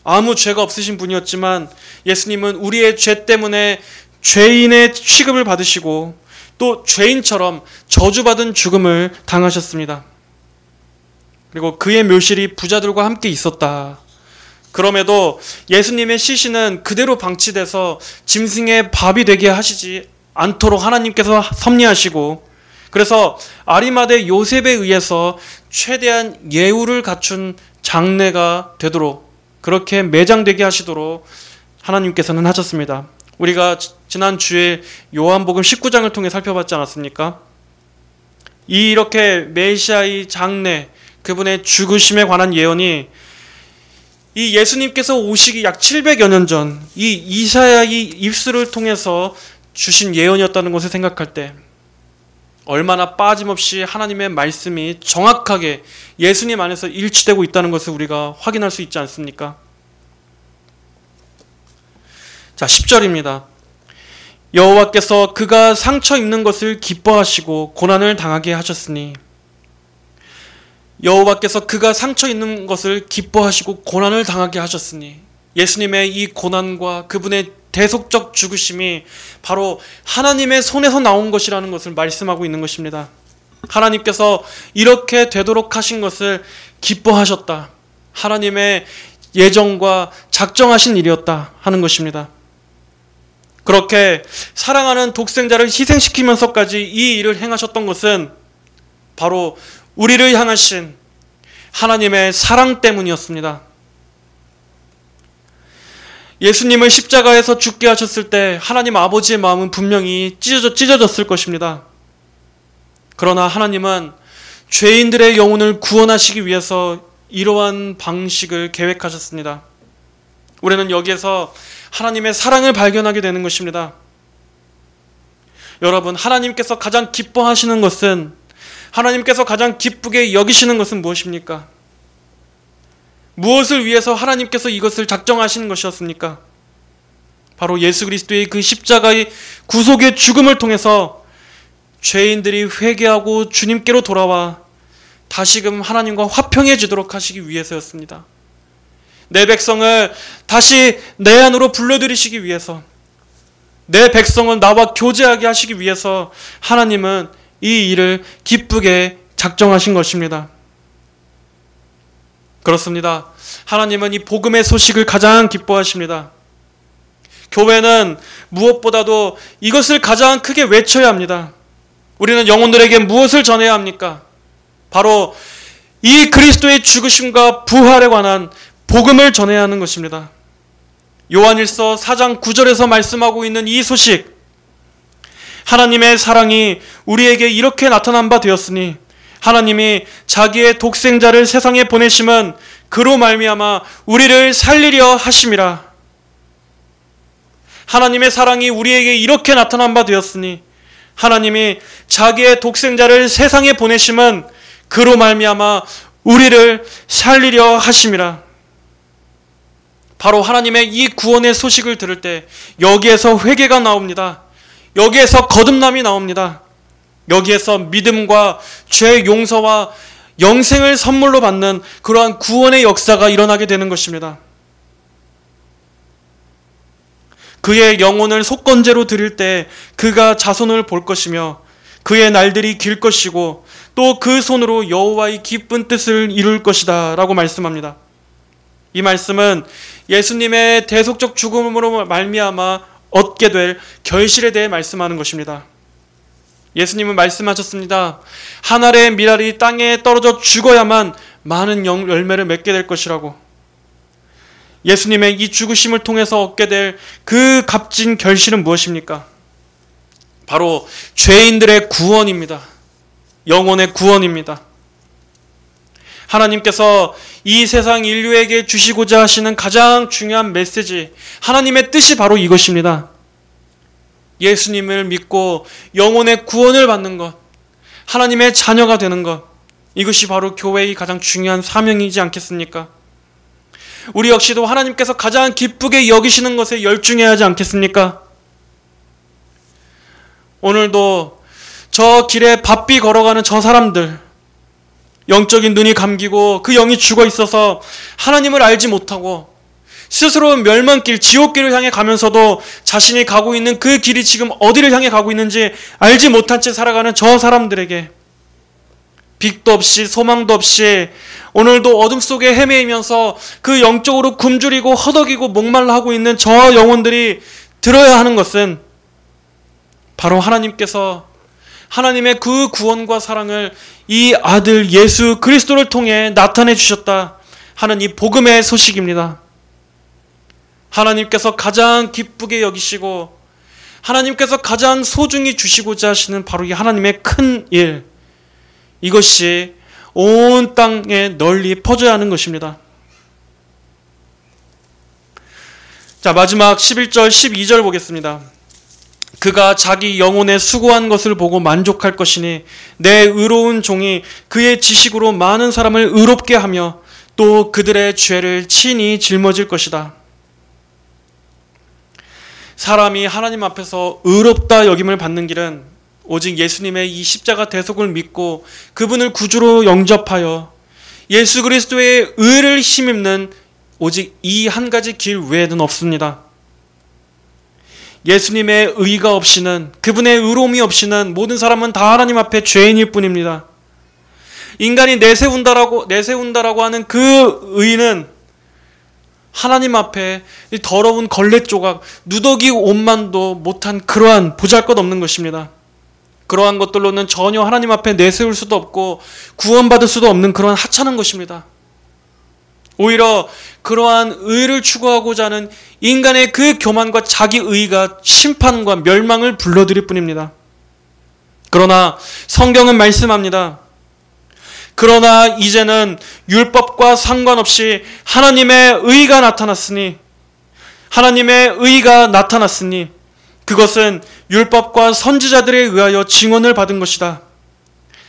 아무 죄가 없으신 분이었지만 예수님은 우리의 죄 때문에 죄인의 취급을 받으시고 또 죄인처럼 저주받은 죽음을 당하셨습니다. 그리고 그의 묘실이 부자들과 함께 있었다. 그럼에도 예수님의 시신은 그대로 방치돼서 짐승의 밥이 되게 하시지 않도록 하나님께서 섭리하시고, 그래서 아리마대 요셉에 의해서 최대한 예우를 갖춘 장례가 되도록, 그렇게 매장되게 하시도록 하나님께서는 하셨습니다. 우리가 지난 주에 요한복음 19장을 통해 살펴봤지 않았습니까? 이렇게 메시아의 장례, 그분의 죽으심에 관한 예언이 이 예수님께서 오시기 약 700여 년 전 이 이사야의 입술을 통해서 주신 예언이었다는 것을 생각할 때 얼마나 빠짐없이 하나님의 말씀이 정확하게 예수님 안에서 일치되고 있다는 것을 우리가 확인할 수 있지 않습니까? 자, 10절입니다. 여호와께서 그가 상처 입는 것을 기뻐하시고 고난을 당하게 하셨으니, 여호와께서 그가 상처 입는 것을 기뻐하시고 고난을 당하게 하셨으니, 예수님의 이 고난과 그분의 대속적 죽으심이 바로 하나님의 손에서 나온 것이라는 것을 말씀하고 있는 것입니다. 하나님께서 이렇게 되도록 하신 것을 기뻐하셨다. 하나님의 예정과 작정하신 일이었다 하는 것입니다. 그렇게 사랑하는 독생자를 희생시키면서까지 이 일을 행하셨던 것은 바로 우리를 향하신 하나님의 사랑 때문이었습니다. 예수님을 십자가에서 죽게 하셨을 때 하나님 아버지의 마음은 분명히 찢어졌을 것입니다. 그러나 하나님은 죄인들의 영혼을 구원하시기 위해서 이러한 방식을 계획하셨습니다. 우리는 여기에서 하나님의 사랑을 발견하게 되는 것입니다. 여러분, 하나님께서 가장 기뻐하시는 것은, 하나님께서 가장 기쁘게 여기시는 것은 무엇입니까? 무엇을 위해서 하나님께서 이것을 작정하시는 것이었습니까? 바로 예수 그리스도의 그 십자가의 구속의 죽음을 통해서 죄인들이 회개하고 주님께로 돌아와 다시금 하나님과 화평해지도록 하시기 위해서였습니다. 내 백성을 다시 내 안으로 불러들이시기 위해서, 내 백성을 나와 교제하게 하시기 위해서 하나님은 이 일을 기쁘게 작정하신 것입니다. 그렇습니다. 하나님은 이 복음의 소식을 가장 기뻐하십니다. 교회는 무엇보다도 이것을 가장 크게 외쳐야 합니다. 우리는 영혼들에게 무엇을 전해야 합니까? 바로 이 그리스도의 죽으심과 부활에 관한 복음을 전해야 하는 것입니다. 요한일서 4장 9절에서 말씀하고 있는 이 소식, 하나님의 사랑이 우리에게 이렇게 나타난 바 되었으니 하나님이 자기의 독생자를 세상에 보내심은 그로 말미암아 우리를 살리려 하심이라. 하나님의 사랑이 우리에게 이렇게 나타난 바 되었으니 하나님이 자기의 독생자를 세상에 보내심은 그로 말미암아 우리를 살리려 하심이라. 바로 하나님의 이 구원의 소식을 들을 때 여기에서 회개가 나옵니다. 여기에서 거듭남이 나옵니다. 여기에서 믿음과 죄 용서와 영생을 선물로 받는 그러한 구원의 역사가 일어나게 되는 것입니다. 그의 영혼을 속건제로 드릴 때 그가 자손을 볼 것이며 그의 날들이 길 것이고 또 그 손으로 여호와의 기쁜 뜻을 이룰 것이다 라고 말씀합니다. 이 말씀은 예수님의 대속적 죽음으로 말미암아 얻게 될 결실에 대해 말씀하는 것입니다. 예수님은 말씀하셨습니다. 한 알의 밀알이 땅에 떨어져 죽어야만 많은 열매를 맺게 될 것이라고. 예수님의 이 죽으심을 통해서 얻게 될 그 값진 결실은 무엇입니까? 바로 죄인들의 구원입니다. 영혼의 구원입니다. 하나님께서 이 세상 인류에게 주시고자 하시는 가장 중요한 메시지, 하나님의 뜻이 바로 이것입니다. 예수님을 믿고 영혼의 구원을 받는 것, 하나님의 자녀가 되는 것, 이것이 바로 교회의 가장 중요한 사명이지 않겠습니까? 우리 역시도 하나님께서 가장 기쁘게 여기시는 것에 열중해야 하지 않겠습니까? 오늘도 저 길에 바삐 걸어가는 저 사람들, 영적인 눈이 감기고 그 영이 죽어 있어서 하나님을 알지 못하고 스스로 멸망길, 지옥길을 향해 가면서도 자신이 가고 있는 그 길이 지금 어디를 향해 가고 있는지 알지 못한 채 살아가는 저 사람들에게 빛도 없이 소망도 없이 오늘도 어둠 속에 헤매이면서 그 영적으로 굶주리고 허덕이고 목말라 하고 있는 저 영혼들이 들어야 하는 것은 바로 하나님께서 하나님의 그 구원과 사랑을 이 아들 예수 그리스도를 통해 나타내 주셨다 하는 이 복음의 소식입니다. 하나님께서 가장 기쁘게 여기시고 하나님께서 가장 소중히 주시고자 하시는 바로 이 하나님의 큰 일, 이것이 온 땅에 널리 퍼져야 하는 것입니다. 자, 마지막 11절 12절 보겠습니다. 그가 자기 영혼에 수고한 것을 보고 만족할 것이니 내 의로운 종이 그의 지식으로 많은 사람을 의롭게 하며 또 그들의 죄를 친히 짊어질 것이다. 사람이 하나님 앞에서 의롭다 여김을 받는 길은 오직 예수님의 이 십자가 대속을 믿고 그분을 구주로 영접하여 예수 그리스도의 의를 힘입는 오직 이 한 가지 길 외에는 없습니다. 예수님의 의가 없이는, 그분의 의로움이 없이는 모든 사람은 다 하나님 앞에 죄인일 뿐입니다. 인간이 내세운다라고 하는 그 의는 하나님 앞에 이 더러운 걸레 조각, 누더기 옷만도 못한 그러한 보잘것없는 것입니다. 그러한 것들로는 전혀 하나님 앞에 내세울 수도 없고 구원받을 수도 없는 그러한 하찮은 것입니다. 오히려 그러한 의를 추구하고자 하는 인간의 그 교만과 자기 의가 심판과 멸망을 불러들일 뿐입니다. 그러나 성경은 말씀합니다. 그러나 이제는 율법과 상관없이 하나님의 의가 나타났으니 그것은 율법과 선지자들에 의하여 증언을 받은 것이다.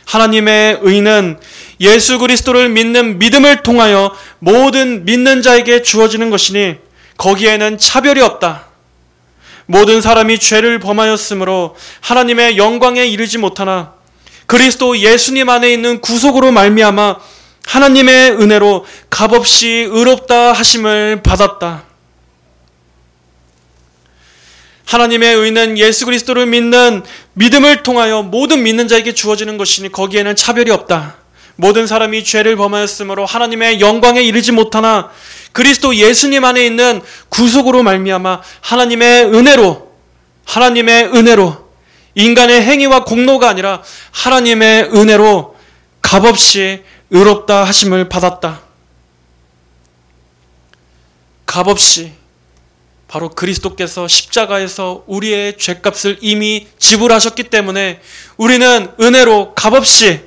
하나님의 의는 예수 그리스도를 믿는 믿음을 통하여 모든 믿는 자에게 주어지는 것이니 거기에는 차별이 없다. 모든 사람이 죄를 범하였으므로 하나님의 영광에 이르지 못하나 그리스도 예수님 안에 있는 구속으로 말미암아 하나님의 은혜로 값없이 의롭다 하심을 받았다. 하나님의 의는 예수 그리스도를 믿는 믿음을 통하여 모든 믿는 자에게 주어지는 것이니 거기에는 차별이 없다. 모든 사람이 죄를 범하였으므로 하나님의 영광에 이르지 못하나 그리스도 예수님 안에 있는 구속으로 말미암아 하나님의 은혜로 인간의 행위와 공로가 아니라 하나님의 은혜로 값없이 의롭다 하심을 받았다. 값없이 바로 그리스도께서 십자가에서 우리의 죄값을 이미 지불하셨기 때문에 우리는 은혜로 값없이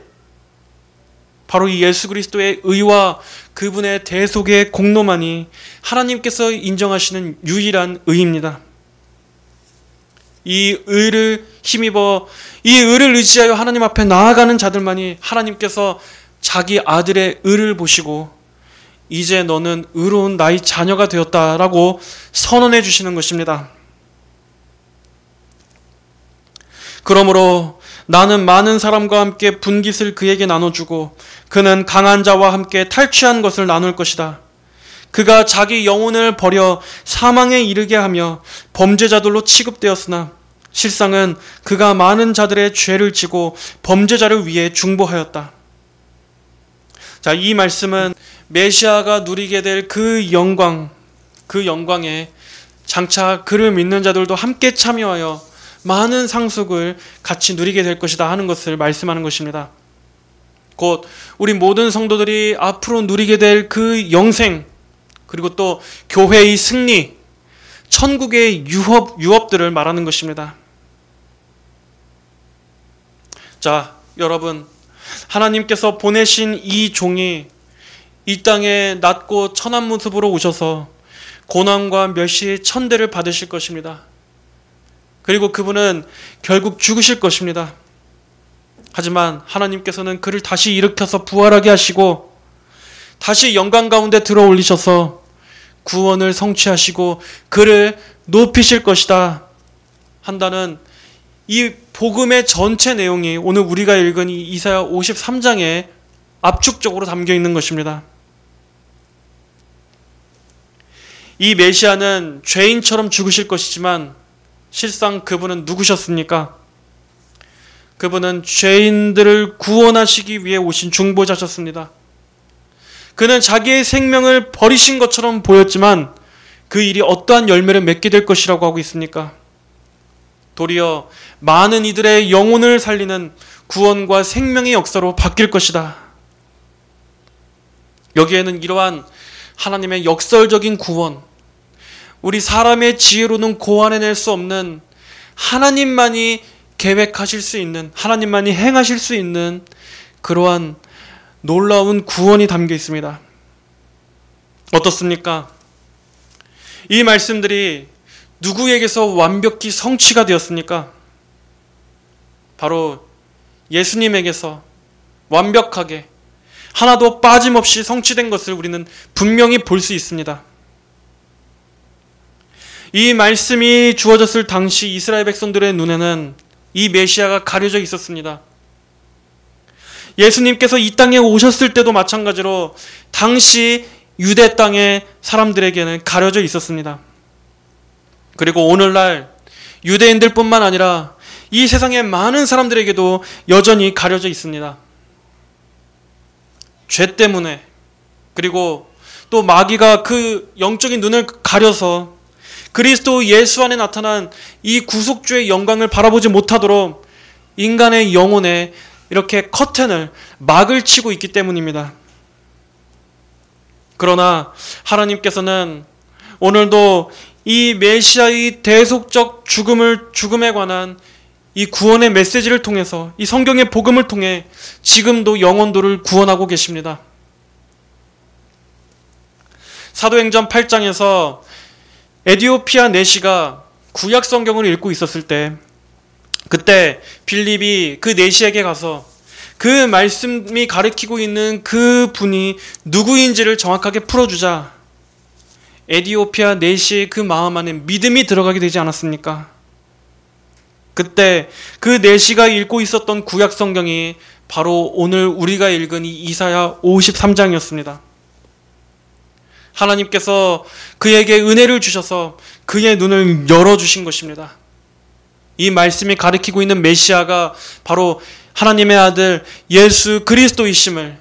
바로 이 예수 그리스도의 의와 그분의 대속의 공로만이 하나님께서 인정하시는 유일한 의입니다. 이 의를 힘입어 이 의를 의지하여 하나님 앞에 나아가는 자들만이 하나님께서 자기 아들의 의를 보시고 이제 너는 의로운 나의 자녀가 되었다라고 선언해 주시는 것입니다. 그러므로 나는 많은 사람과 함께 분깃을 그에게 나눠주고 그는 강한 자와 함께 탈취한 것을 나눌 것이다. 그가 자기 영혼을 버려 사망에 이르게 하며 범죄자들로 취급되었으나 실상은 그가 많은 자들의 죄를 지고 범죄자를 위해 중보하였다. 자, 이 말씀은 메시아가 누리게 될 그 영광에 장차 그를 믿는 자들도 함께 참여하여 많은 상속을 같이 누리게 될 것이다 하는 것을 말씀하는 것입니다. 곧 우리 모든 성도들이 앞으로 누리게 될 그 영생, 그리고 또 교회의 승리, 천국의 유업들을 말하는 것입니다. 자, 여러분, 하나님께서 보내신 이 종이 이 땅에 낮고 천한 모습으로 오셔서 고난과 멸시의 천대를 받으실 것입니다. 그리고 그분은 결국 죽으실 것입니다. 하지만 하나님께서는 그를 다시 일으켜서 부활하게 하시고 다시 영광 가운데 들어 올리셔서 구원을 성취하시고 그를 높이실 것이다 한다는 이 복음의 전체 내용이 오늘 우리가 읽은 이 이사야 53장에 압축적으로 담겨 있는 것입니다. 이 메시아는 죄인처럼 죽으실 것이지만 실상 그분은 누구셨습니까? 그분은 죄인들을 구원하시기 위해 오신 중보자셨습니다. 그는 자기의 생명을 버리신 것처럼 보였지만 그 일이 어떠한 열매를 맺게 될 것이라고 하고 있습니까? 도리어 많은 이들의 영혼을 살리는 구원과 생명의 역사로 바뀔 것이다. 여기에는 이러한 하나님의 역설적인 구원, 우리 사람의 지혜로는 고안해낼 수 없는 하나님만이 계획하실 수 있는, 하나님만이 행하실 수 있는 그러한 놀라운 구원이 담겨 있습니다. 어떻습니까? 이 말씀들이 누구에게서 완벽히 성취가 되었습니까? 바로 예수님에게서 완벽하게 하나도 빠짐없이 성취된 것을 우리는 분명히 볼 수 있습니다. 이 말씀이 주어졌을 당시 이스라엘 백성들의 눈에는 이 메시아가 가려져 있었습니다. 예수님께서 이 땅에 오셨을 때도 마찬가지로 당시 유대 땅의 사람들에게는 가려져 있었습니다. 그리고 오늘날 유대인들뿐만 아니라 이 세상의 많은 사람들에게도 여전히 가려져 있습니다. 죄 때문에, 그리고 또 마귀가 그 영적인 눈을 가려서 그리스도 예수 안에 나타난 이 구속주의 영광을 바라보지 못하도록 인간의 영혼에 이렇게 커튼을, 막을 치고 있기 때문입니다. 그러나 하나님께서는 오늘도 이 메시아의 대속적 죽음에 관한 이 구원의 메시지를 통해서, 이 성경의 복음을 통해 지금도 영혼들을 구원하고 계십니다. 사도행전 8장에서 에디오피아 내시가 구약 성경을 읽고 있었을 때, 그때 빌립이 그 내시에게 가서 그 말씀이 가리키고 있는 그 분이 누구인지를 정확하게 풀어주자 에디오피아 내시의 그 마음 안에 믿음이 들어가게 되지 않았습니까? 그때 그 내시가 읽고 있었던 구약 성경이 바로 오늘 우리가 읽은 이 이사야 53장이었습니다. 하나님께서 그에게 은혜를 주셔서 그의 눈을 열어주신 것입니다. 이 말씀이 가리키고 있는 메시아가 바로 하나님의 아들 예수 그리스도이심을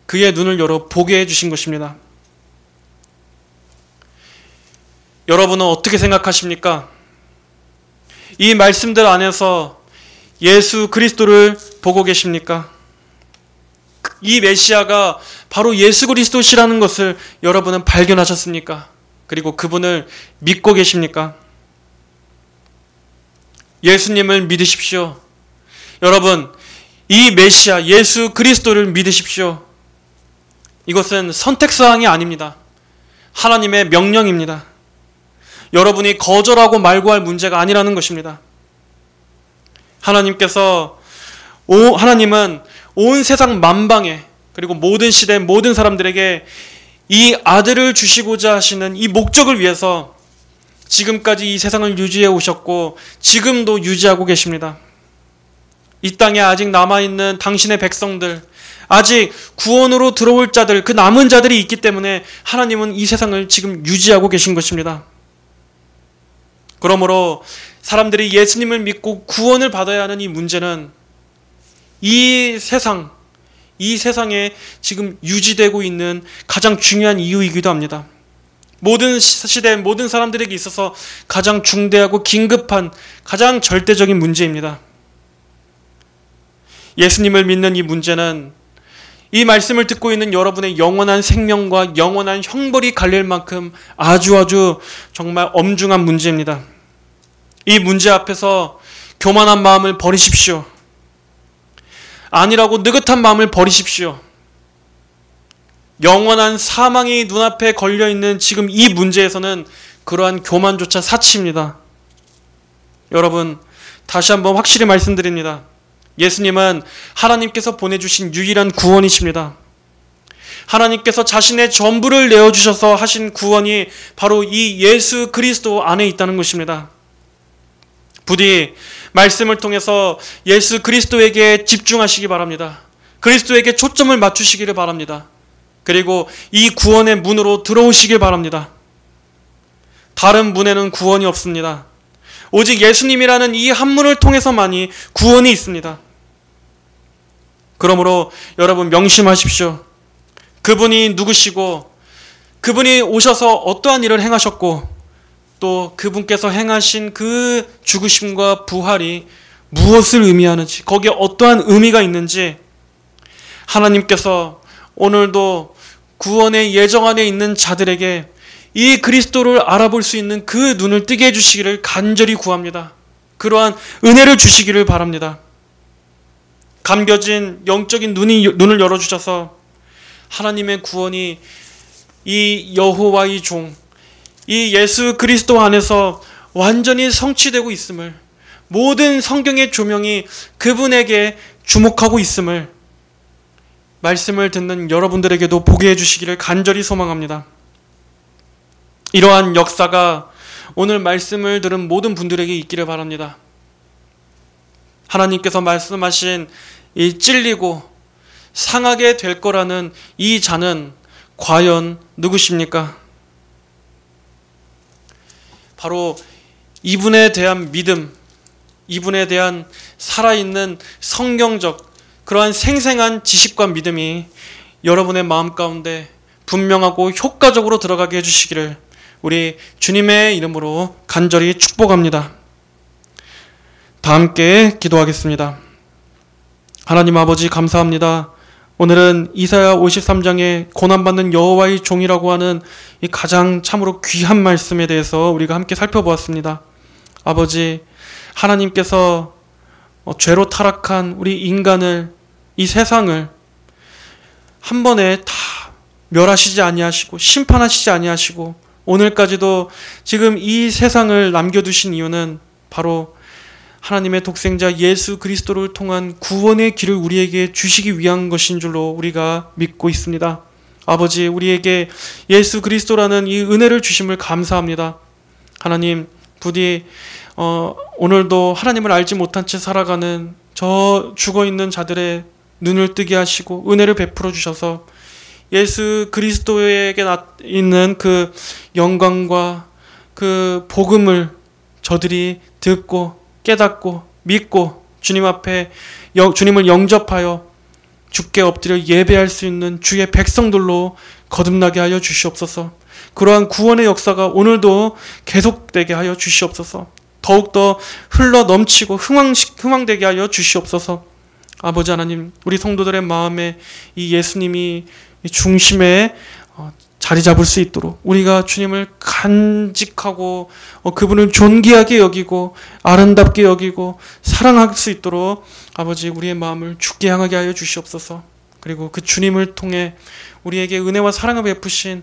그의 눈을 열어 보게 해주신 것입니다. 여러분은 어떻게 생각하십니까? 이 말씀들 안에서 예수 그리스도를 보고 계십니까? 이 메시아가 바로 예수 그리스도시라는 것을 여러분은 발견하셨습니까? 그리고 그분을 믿고 계십니까? 예수님을 믿으십시오. 여러분, 이 메시아 예수 그리스도를 믿으십시오. 이것은 선택사항이 아닙니다. 하나님의 명령입니다. 여러분이 거절하고 말고 할 문제가 아니라는 것입니다. 하나님은 온 세상 만방에, 그리고 모든 시대 모든 사람들에게 이 아들을 주시고자 하시는 이 목적을 위해서 지금까지 이 세상을 유지해 오셨고 지금도 유지하고 계십니다. 이 땅에 아직 남아있는 당신의 백성들, 아직 구원으로 들어올 자들, 그 남은 자들이 있기 때문에 하나님은 이 세상을 지금 유지하고 계신 것입니다. 그러므로 사람들이 예수님을 믿고 구원을 받아야 하는 이 문제는 이 세상에 지금 유지되고 있는 가장 중요한 이유이기도 합니다. 모든 시대, 모든 사람들에게 있어서 가장 중대하고 긴급한, 가장 절대적인 문제입니다. 예수님을 믿는 이 문제는 이 말씀을 듣고 있는 여러분의 영원한 생명과 영원한 형벌이 갈릴 만큼 아주 정말 엄중한 문제입니다. 이 문제 앞에서 교만한 마음을 버리십시오. 아니라고 느긋한 마음을 버리십시오. 영원한 사망이 눈앞에 걸려있는 지금 이 문제에서는 그러한 교만조차 사치입니다. 여러분, 다시 한번 확실히 말씀드립니다. 예수님은 하나님께서 보내주신 유일한 구원이십니다. 하나님께서 자신의 전부를 내어주셔서 하신 구원이 바로 이 예수 그리스도 안에 있다는 것입니다. 부디 말씀을 통해서 예수 그리스도에게 집중하시기 바랍니다. 그리스도에게 초점을 맞추시기를 바랍니다. 그리고 이 구원의 문으로 들어오시길 바랍니다. 다른 문에는 구원이 없습니다. 오직 예수님이라는 이 한 문을 통해서만이 구원이 있습니다. 그러므로 여러분 명심하십시오. 그분이 누구시고 그분이 오셔서 어떠한 일을 행하셨고 또 그분께서 행하신 그 죽으심과 부활이 무엇을 의미하는지, 거기에 어떠한 의미가 있는지 하나님께서 오늘도 구원의 예정 안에 있는 자들에게 이 그리스도를 알아볼 수 있는 그 눈을 뜨게 해주시기를 간절히 구합니다. 그러한 은혜를 주시기를 바랍니다. 감겨진 영적인 눈을 열어주셔서 하나님의 구원이 이 여호와의 종, 이 예수 그리스도 안에서 완전히 성취되고 있음을, 모든 성경의 조명이 그분에게 주목하고 있음을 말씀을 듣는 여러분들에게도 보게 해주시기를 간절히 소망합니다. 이러한 역사가 오늘 말씀을 들은 모든 분들에게 있기를 바랍니다. 하나님께서 말씀하신 이 찔리고 상하게 될 거라는 이 자는 과연 누구십니까? 바로 이분에 대한 믿음, 이분에 대한 살아있는 성경적 그러한 생생한 지식과 믿음이 여러분의 마음 가운데 분명하고 효과적으로 들어가게 해주시기를 우리 주님의 이름으로 간절히 축복합니다. 다 함께 기도하겠습니다. 하나님 아버지 감사합니다. 오늘은 이사야 53장에 고난받는 여호와의 종이라고 하는 이 가장 참으로 귀한 말씀에 대해서 우리가 함께 살펴보았습니다. 아버지, 하나님께서 죄로 타락한 우리 인간을, 이 세상을 한 번에 다 멸하시지 아니하시고 심판하시지 아니하시고 오늘까지도 지금 이 세상을 남겨두신 이유는 바로 하나님의 독생자 예수 그리스도를 통한 구원의 길을 우리에게 주시기 위한 것인 줄로 우리가 믿고 있습니다. 아버지, 우리에게 예수 그리스도라는 이 은혜를 주심을 감사합니다. 하나님, 부디 오늘도 하나님을 알지 못한 채 살아가는 저 죽어있는 자들의 눈을 뜨게 하시고 은혜를 베풀어 주셔서 예수 그리스도에게 있는 그 영광과 그 복음을 저들이 듣고 깨닫고 믿고 주님 앞에 주님을 영접하여 주께 엎드려 예배할 수 있는 주의 백성들로 거듭나게 하여 주시옵소서. 그러한 구원의 역사가 오늘도 계속되게 하여 주시옵소서. 더욱더 흘러 넘치고 흥왕되게 하여 주시옵소서. 아버지 하나님, 우리 성도들의 마음에 이 예수님이 중심에 자리 잡을 수 있도록 우리가 주님을 간직하고 그분을 존귀하게 여기고 아름답게 여기고 사랑할 수 있도록 아버지, 우리의 마음을 주께 향하게 하여 주시옵소서. 그리고 그 주님을 통해 우리에게 은혜와 사랑을 베푸신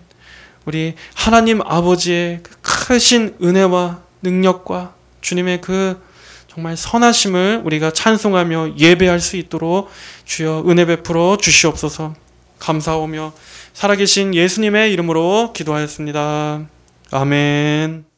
우리 하나님 아버지의 그 크신 은혜와 능력과 주님의 그 정말 선하심을 우리가 찬송하며 예배할 수 있도록 주여 은혜 베풀어 주시옵소서. 감사하며 살아계신 예수님의 이름으로 기도하였습니다. 아멘.